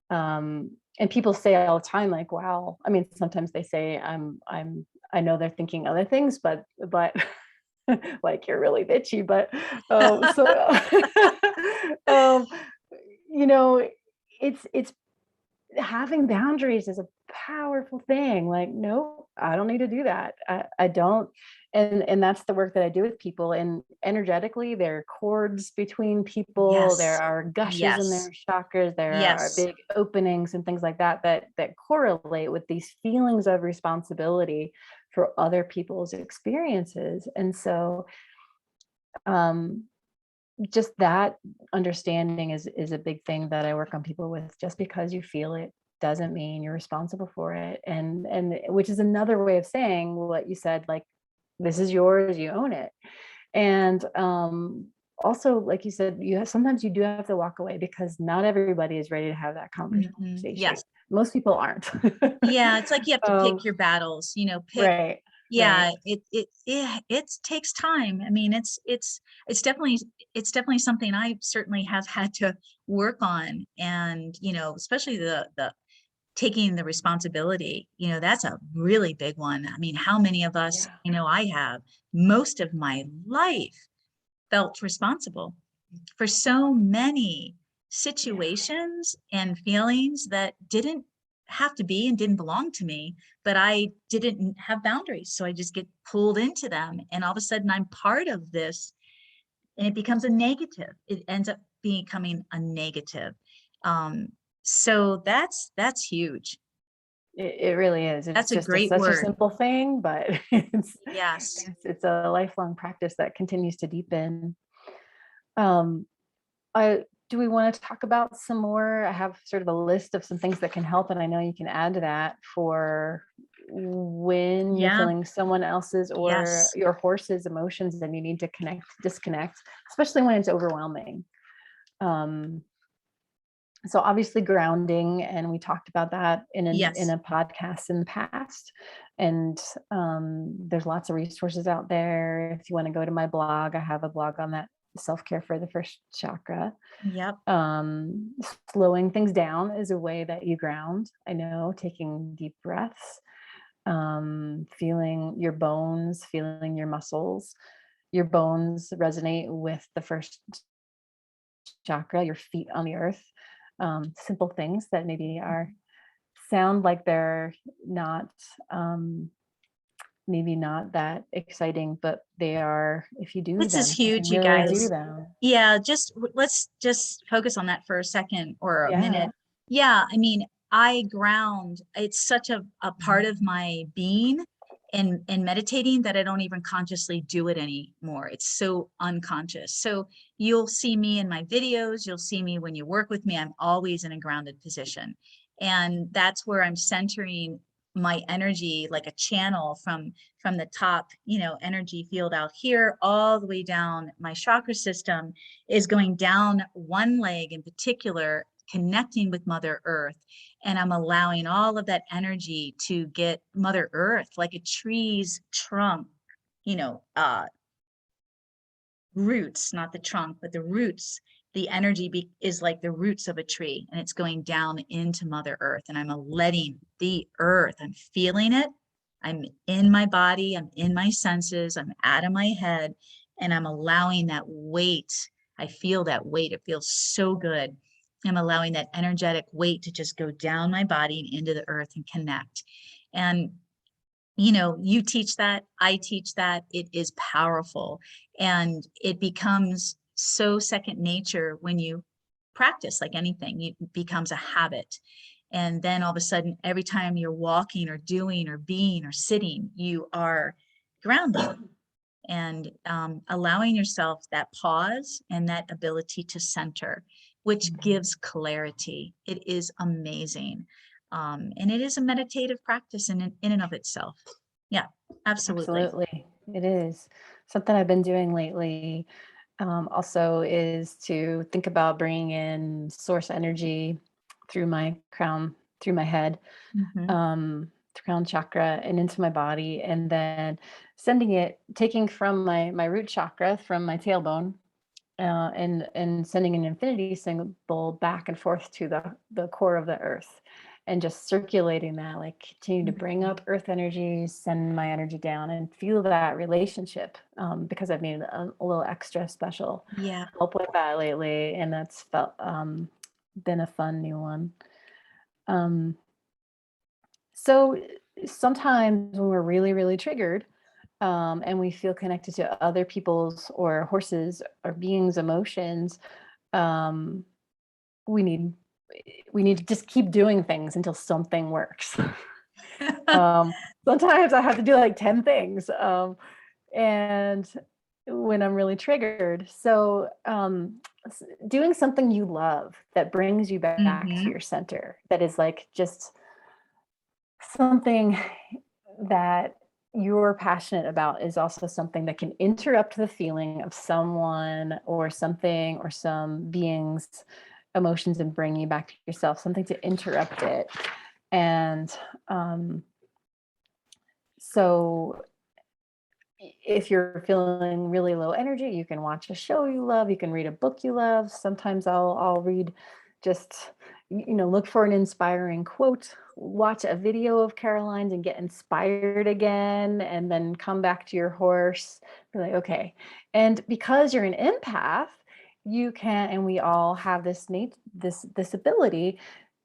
And people say all the time, like, wow, I mean, sometimes they say I know they're thinking other things, but like, you're really bitchy, but so um, you know, it's having boundaries is a powerful thing. Like, no, I don't need to do that. I don't. And that's the work that I do with people. And energetically, there are cords between people. There Yes. are gushes in Yes. their chakras. There are Yes. big openings and things like that that correlate with these feelings of responsibility for other people's experiences. And so, um, just that understanding is a big thing that I work on people with. Just because you feel it doesn't mean you're responsible for it. And which is another way of saying what you said, like, this is yours, you own it. And also, like you said, sometimes you do have to walk away, because not everybody is ready to have that Mhm. conversation. Yes. Most people aren't. Yeah, it's like you have to um, pick your battles, pick. right, right. Yeah, it takes time. I mean, it's definitely something I certainly have had to work on. And, especially the taking the responsibility, that's a really big one. I mean, how many of us, Yeah, I have most of my life felt responsible for so many yeah, situations and feelings that didn't have to be and didn't belong to me, but I didn't have boundaries. So I just get pulled into them. And all of a sudden I'm part of this, and it becomes a negative. It ends up becoming a negative. Um, so that's huge. it really is. It's That's a just great such a word. simple thing, but Yes. it's a lifelong practice that continues to deepen. Um, I Do we want to talk about some more? I have sort of a list of some things that can help, and I know you can add to that for when you're Yeah. feeling someone else's or Yes. your horse's emotions and you need to disconnect, especially when it's overwhelming. Um, so obviously grounding, and we talked about that in Yes. a podcast in the past. And there's lots of resources out there. If you want to go to my blog, I have a blog on that, self-care for the first chakra. Yep. um Slowing things down is a way that you ground. I know, taking deep breaths, feeling your bones, feeling your muscles. Your bones resonate with the first chakra, your feet on the earth. Simple things that maybe are sound like they're not, um maybe not that exciting, but they are. If you do This is them, if you huge, you really do guys. them. Yeah, let's just focus on that for a second or a Yeah. minute. Yeah, I mean, I ground. It's such a part of my being and meditating that I don't even consciously do it anymore. It's so unconscious. So you'll see me in my videos, you'll see me when you work with me, I'm always in a grounded position. And that's where I'm centering my energy like a channel from the top, energy field out here all the way down my chakra system is going down one leg in particular, connecting with Mother Earth. And I'm allowing all of that energy to get Mother Earth like a tree's trunk, you know, uh, roots, not the trunk, but the roots. The energy is like the roots of a tree, and it's going down into Mother Earth. And I'm letting the earth, I'm feeling it. I'm in my body, I'm in my senses, I'm out of my head, and I'm allowing that weight. I feel that weight. It feels so good. I'm allowing that energetic weight to just go down my body and into the earth and connect. And you teach that, I teach that. It is powerful, and it becomes so second nature when you practice. Like anything, it becomes a habit. And then all of a sudden, every time you're walking or doing or being or sitting, you are grounding and allowing yourself that pause and that ability to center, which gives clarity. It is amazing. And it is a meditative practice in and of itself. Yeah, absolutely. Absolutely. It is. Something I've been doing lately, also, is to think about bringing in source energy, through my crown, through my head, Mhm. crown chakra and into my body, and then sending it, taking from my root chakra, from my tailbone, and sending an infinity symbol back and forth to the core of the earth, and just circulating that, like continue to bring Mhm. up earth energy, send my energy down, and feel that relationship, because I've needed a little extra special Yeah. help with that lately, and that's felt been a fun new one. Um, so sometimes when we're really, really triggered, and we feel connected to other people's or horses or beings' emotions, um, we need we need to just keep doing things until something works. um, Sometimes I have to do like 10 things, and when I'm really triggered. So doing something you love that brings you back to Mhm. your center, that is like just something that you're passionate about, is also something that can interrupt the feeling of someone or something or some beings emotions and bring you back to yourself, something to interrupt it. And so if you're feeling really low energy, you can watch a show you love, you can read a book you love. Sometimes I'll read, just look for an inspiring quote, watch a video of Caroline's and get inspired again, and then come back to your horse, be like, okay. And because you're an empath, you can, and we all have this ability,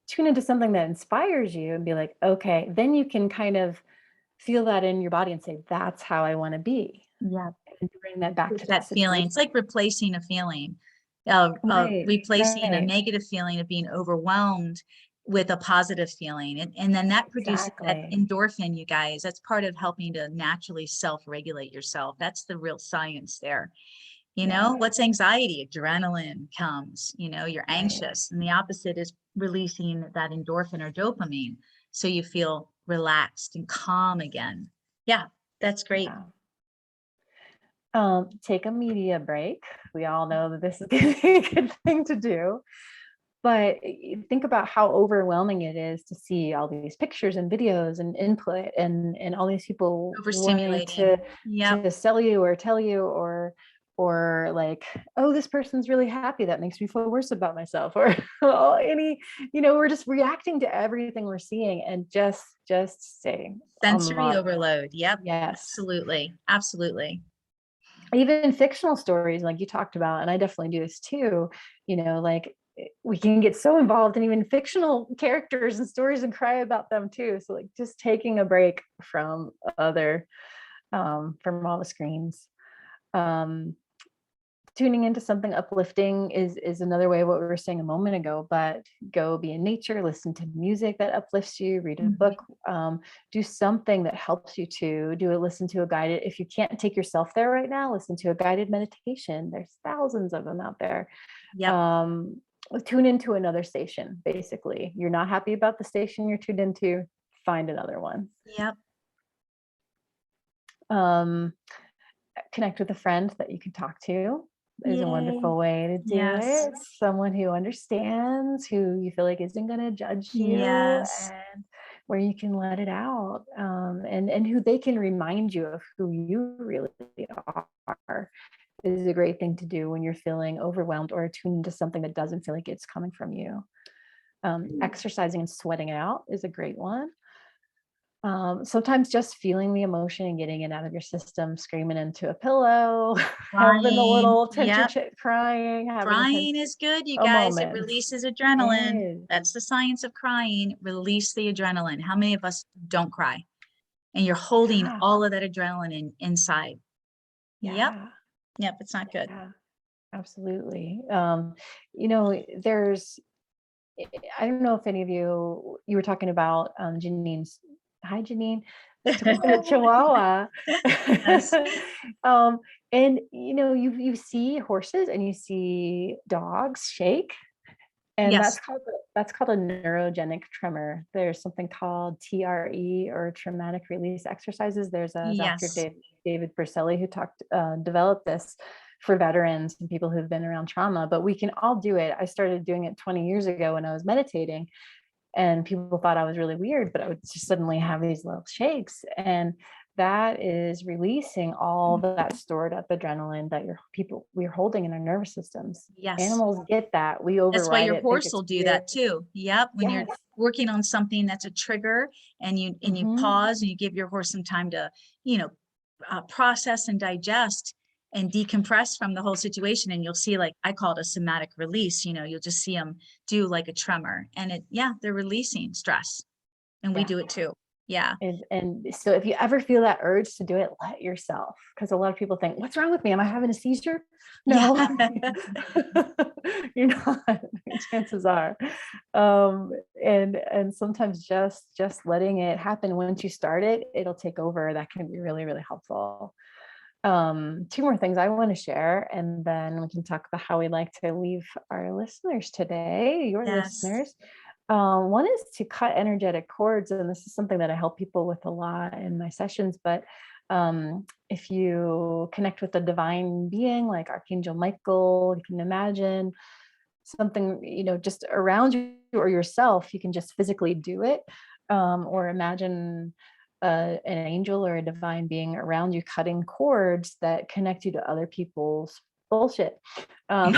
tune into something that inspires you and be like, okay, then you can kind of feel that in your body and say, that's how I want to be, Yeah. and bring that back With to that that feeling. situation. It's like replacing a feeling, Right, replacing a right. negative feeling of being overwhelmed with a positive feeling. And then that produces that Exactly. endorphin, you guys. That's part of helping to naturally self-regulate yourself. That's the real science there. Yeah, What's anxiety? Adrenaline comes, you're right. anxious. And the opposite is releasing that endorphin or dopamine. So you feel relaxed and calm again. Yeah, that's great. Yeah. Take a media break. We all know that this is gonna be a good thing to do. But think about how overwhelming it is to see all these pictures and videos and input, and all these people wanting Overstimulating. Yep. to sell you or tell you, or like, oh, this person's really happy, that makes me feel worse about myself, or oh, we're just reacting to everything we're seeing, and just stay on the Sensory bottom. overload. Yep. Yes. Absolutely. Absolutely. Even fictional stories like you talked about, and I definitely do this too, like we can get so involved in even fictional characters and stories and cry about them too. So like just taking a break from other from all the screens. um Tuning into something uplifting is another way, what we were saying a moment ago, but go be in nature, listen to music that uplifts you, read a Mhm. book, do something that helps you to do it. Listen to a guided, if you can't take yourself there right now, listen to a guided meditation. There's thousands of them out there. Yep. um, Tune into another station. Basically, you're not happy about the station you're tuned into, find another one. Yep. um, Connect with a friend that you can talk to is a Yay. wonderful way to do Yes. it. Someone who understands, who you feel like isn't going to judge you, Yes. and where you can let it out, and who they can remind you of who you really are, is a great thing to do when you're feeling overwhelmed or attuned to something that doesn't feel like it's coming from you. Exercising and sweating it out is a great one. Sometimes just feeling the emotion and getting it out of your system, screaming into a pillow, having a Crying. little Yep. crying, having Crying is good, you a guys. It moment. releases adrenaline. Yes. That's the science of crying. Release the adrenaline. How many of us don't cry? And you're holding Yeah. all of that adrenaline inside. Yep. Yeah. Yep. It's not good. Yeah. Absolutely. There's, I don't know if any of you were talking about Janine's, hi Janine, the Chihuahua. Yes. um, and you see horses and you see dogs shake, and Yes. that's called a neurogenic tremor. There's something called TRE, or traumatic release exercises. There's a Dr. Yes. David Berceli who developed this for veterans and people who've been around trauma, but we can all do it. I started doing it 20 years ago when I was meditating, and people thought I was really weird, but I would just suddenly have these little shakes. And that is releasing all that stored up adrenaline that we're holding in our nervous systems. Yes. Animals get that. We That's why override your it, think horse it's will do weird. that too. Yep. When you're Yes. working on something that's a trigger, and you pause and you give your horse some time to, you know, process and digest and decompress from the whole situation. And you'll see, like, I call it a somatic release. You know, you'll just see them do like a tremor, and they're releasing stress, and we Yeah. do it too. Yeah. And so if you ever feel that urge to do it, let yourself, because a lot of people think, what's wrong with me? Am I having a seizure? No, Yeah. you're not. Chances are. And sometimes just letting it happen, once you start it, it'll take over. That can be really, really helpful. Two more things I want to share, and then we can talk about how we like to leave our listeners today, your Yes. listeners. One is to cut energetic cords, and this is something that I help people with a lot in my sessions. But if you connect with a divine being like Archangel Michael, you can imagine something, just around you or yourself. You can just physically do it, or imagine an angel or a divine being around you cutting cords that connect you to other people's bullshit. um,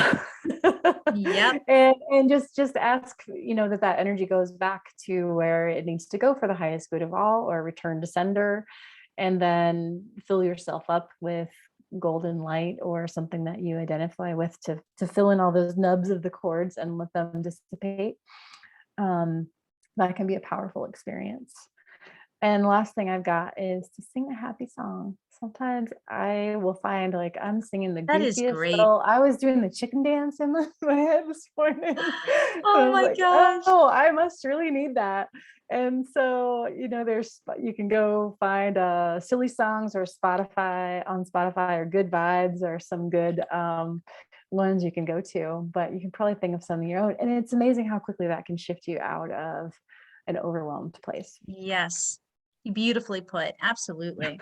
Yep. and just ask, that energy goes back to where it needs to go for the highest good of all, or return to sender. And then fill yourself up with golden light or something that you identify with, to fill in all those nubs of the cords and let them dissipate. That can be a powerful experience. And last thing I've got is to sing a happy song. Sometimes I will find, like, I'm singing the That is goofiest great. little, I was doing the chicken dance in my head this morning. And I Oh was my like, gosh. oh, I must really need that. And so, you can go find silly songs or on Spotify, or good vibes, or some good ones you can go to, but you can probably think of some of your own. And it's amazing how quickly that can shift you out of an overwhelmed place. Yes. Beautifully put. Absolutely.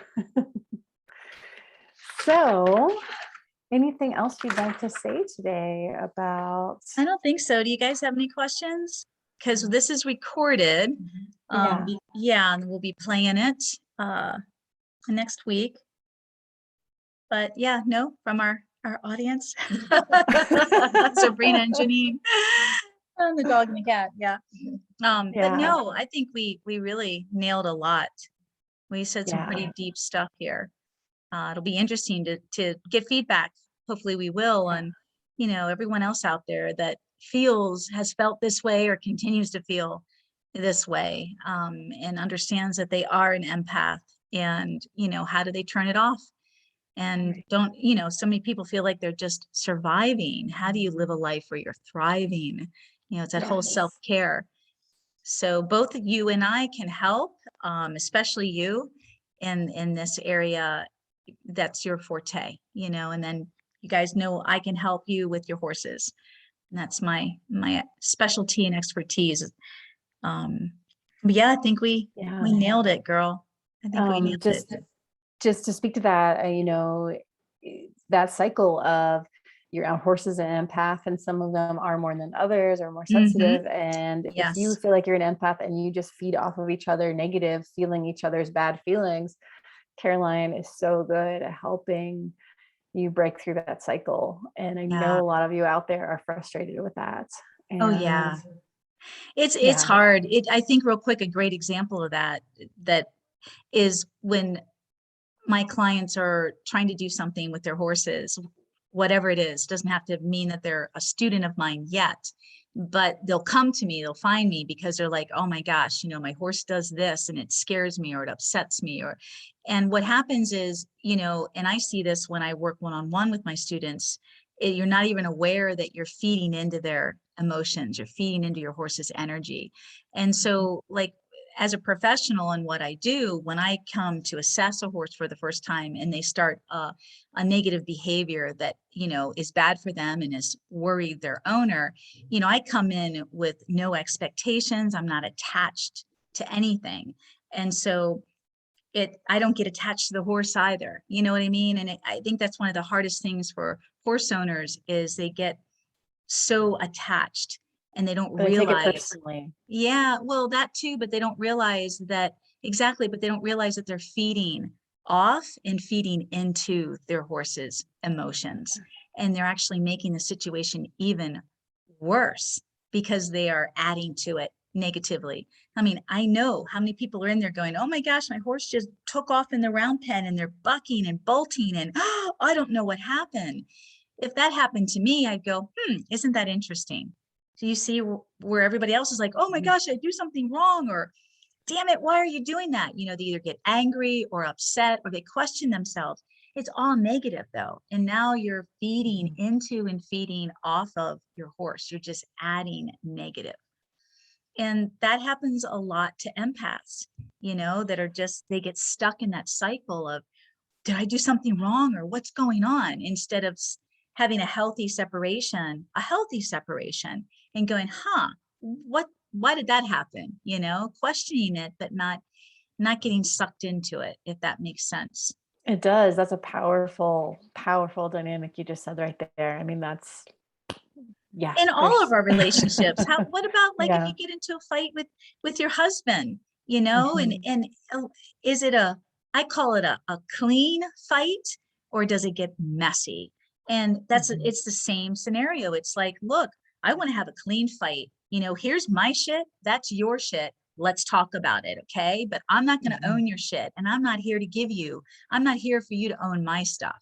So, anything else you'd like to say today about? I don't think so. Do you guys have any questions? Because this is recorded. Yeah. Yeah, and we'll be playing it next week. But yeah, no, from our audience. Sabrina and Janine. And the dog and the cat. Yeah. But Yeah. no, I think we really nailed a lot. We said some pretty Yeah. deep stuff here. It'll be interesting to get feedback. Hopefully we will. Yeah. And, everyone else out there that has felt this way or continues to feel this way, and understands that they are an empath, and, how do they turn it off? And Right. don't, so many people feel like they're just surviving. How do you live a life where you're thriving? It's that whole Yes. self-care. So both you and I can help, especially you in this area. That's your forte, and then you guys know I can help you with your horses. And that's my specialty and expertise. But yeah, I think we Yeah. nailed it, girl. I think we nailed it. Just to speak to that, that cycle of your horses and empath, and some of them are more than others, or more sensitive. And if you Yes. feel like you're an empath and you just feed off of each other negative, feeling each other's bad feelings, Caroline is so good at helping you break through that cycle. And I Yeah. know a lot of you out there are frustrated with that. Oh And yeah. It's yeah. hard. I think real quick, a great example of that is when my clients are trying to do something with their horses, whatever it is. Doesn't have to mean that they're a student of mine yet, but they'll come to me, they'll find me because they're like, oh my gosh, my horse does this and it scares me, or it upsets me, and what happens is, and I see this when I work one-on-one with my students, you're not even aware that you're feeding into their emotions, you're feeding into your horse's energy. And so, like, as a professional in what I do, when I come to assess a horse for the first time and they start a negative behavior that, is bad for them and is worried their owner, I come in with no expectations. I'm not attached to anything. And so I don't get attached to the horse either. You know what I mean? And I think that's one of the hardest things for horse owners is they get so attached and they don't But I take it realize. personally. Yeah, well, that too, but they don't realize that exactly, but they don't realize that they're feeding off and feeding into their horse's emotions. And they're actually making the situation even worse because they are adding to it negatively. I mean, I know how many people are in there going, oh my gosh, my horse just took off in the round pen and they're bucking and bolting and oh, I don't know what happened. If that happened to me, I'd go, isn't that interesting? Do you see where everybody else is like, oh my gosh, I do something wrong, or damn it, why are you doing that? You know, they either get angry or upset or they question themselves. It's all negative though. And now you're feeding into and feeding off of your horse. You're just adding negative. And that happens a lot to empaths, you know, that are just, they get stuck in that cycle of, did I do something wrong or what's going on? Instead of having a healthy separation and going, why did that happen? You know, questioning it, but not getting sucked into it, if that makes sense. It does. That's a powerful, powerful dynamic you just said right there. I mean, that's, yeah. In all of our relationships, what about like if Yeah. you get into a fight with your husband, you know, and is it I call it a clean fight, or does it get messy? And it's the same scenario. It's like, look, I want to have a clean fight. You know, here's my shit, that's your shit. Let's talk about it, okay? But I'm not going to own your shit, and I'm not here for you to own my stuff.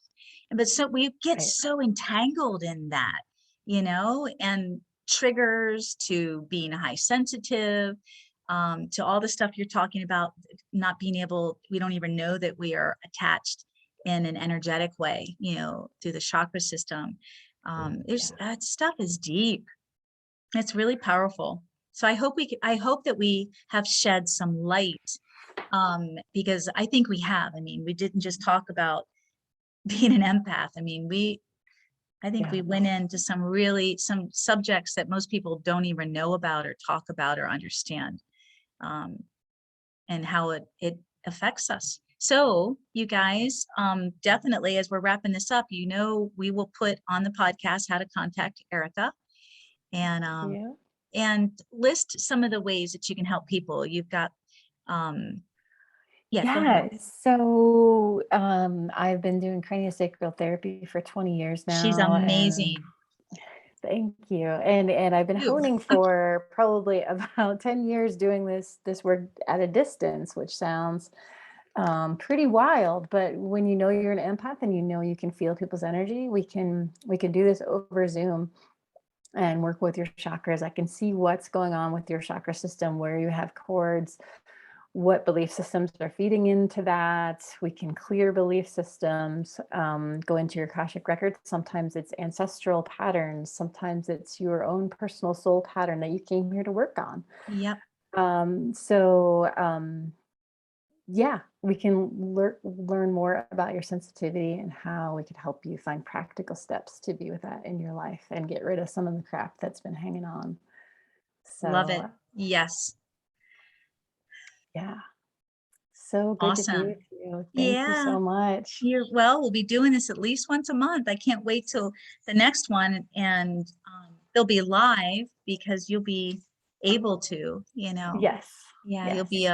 But so we get so entangled in that, you know, and triggers to being high sensitive, to all the stuff you're talking about, not being able, we don't even know that we are attached in an energetic way, you know, through the chakra system. That stuff is deep. It's really powerful. So I hope that we have shed some light, because I think we have. I mean, we didn't just talk about being an empath. I mean, I think we went into some subjects that most people don't even know about or talk about or understand, and how it affects us. So you guys, definitely, as we're wrapping this up, you know, we will put on the podcast how to contact Erica, and list some of the ways that you can help people. You've got, go ahead. So I've been doing craniosacral therapy for 20 years now. She's amazing. Thank you. And I've been honing for probably about 10 years doing this work at a distance, which sounds pretty wild. But when you know you're an empath and you know you can feel people's energy, we can do this over Zoom and work with your chakras. I can see what's going on with your chakra system, where you have cords, what belief systems are feeding into that. We can clear belief systems, go into your Akashic records. Sometimes it's ancestral patterns. Sometimes it's your own personal soul pattern that you came here to work on. Yep. Yeah, we can learn more about your sensitivity and how we could help you find practical steps to be with that in your life and get rid of some of the crap that's been hanging on. So, love it. Yes. Yeah. So good to be with you. Thank you so much. We'll be doing this at least once a month. I can't wait till the next one, and they'll be live because you'll be able to, you know. Yes. You'll be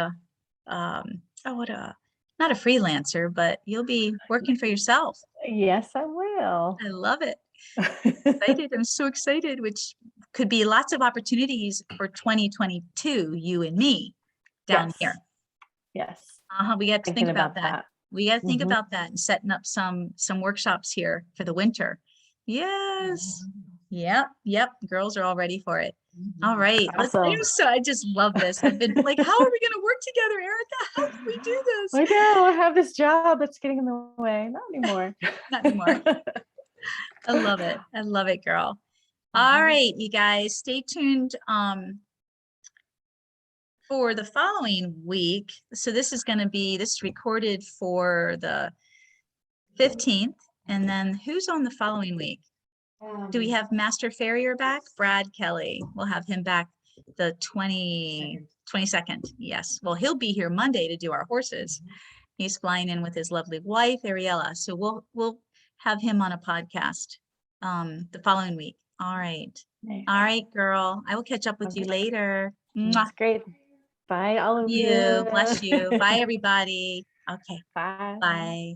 not a freelancer, but you'll be working for yourself. Yes, I will. I love it. Excited. I'm so excited, which could be lots of opportunities for 2022, you and me down here. Yes. We got to think about that. We got to think about that and setting up some workshops here for the winter. Yes. Yep. Girls are all ready for it. All right. Awesome. I just love this. I've been like, how are we going to work together, Erica? How can we do this? I know. I have this job that's getting in the way. Not anymore. Not anymore. I love it. I love it, girl. All right, you guys, stay tuned for the following week. So this is recorded for the 15th. And then who's on the following week? Do we have Master Farrier back? Brad Kelly. We'll have him back the 22nd. Yes. Well, he'll be here Monday to do our horses. He's flying in with his lovely wife, Ariella. So we'll have him on a podcast the following week. All right. Okay. All right, girl. I will catch up with you Okay. later. Mwah. That's great. Bye, all of You. Bless you. you. Bye, everybody. Okay. Bye. Bye.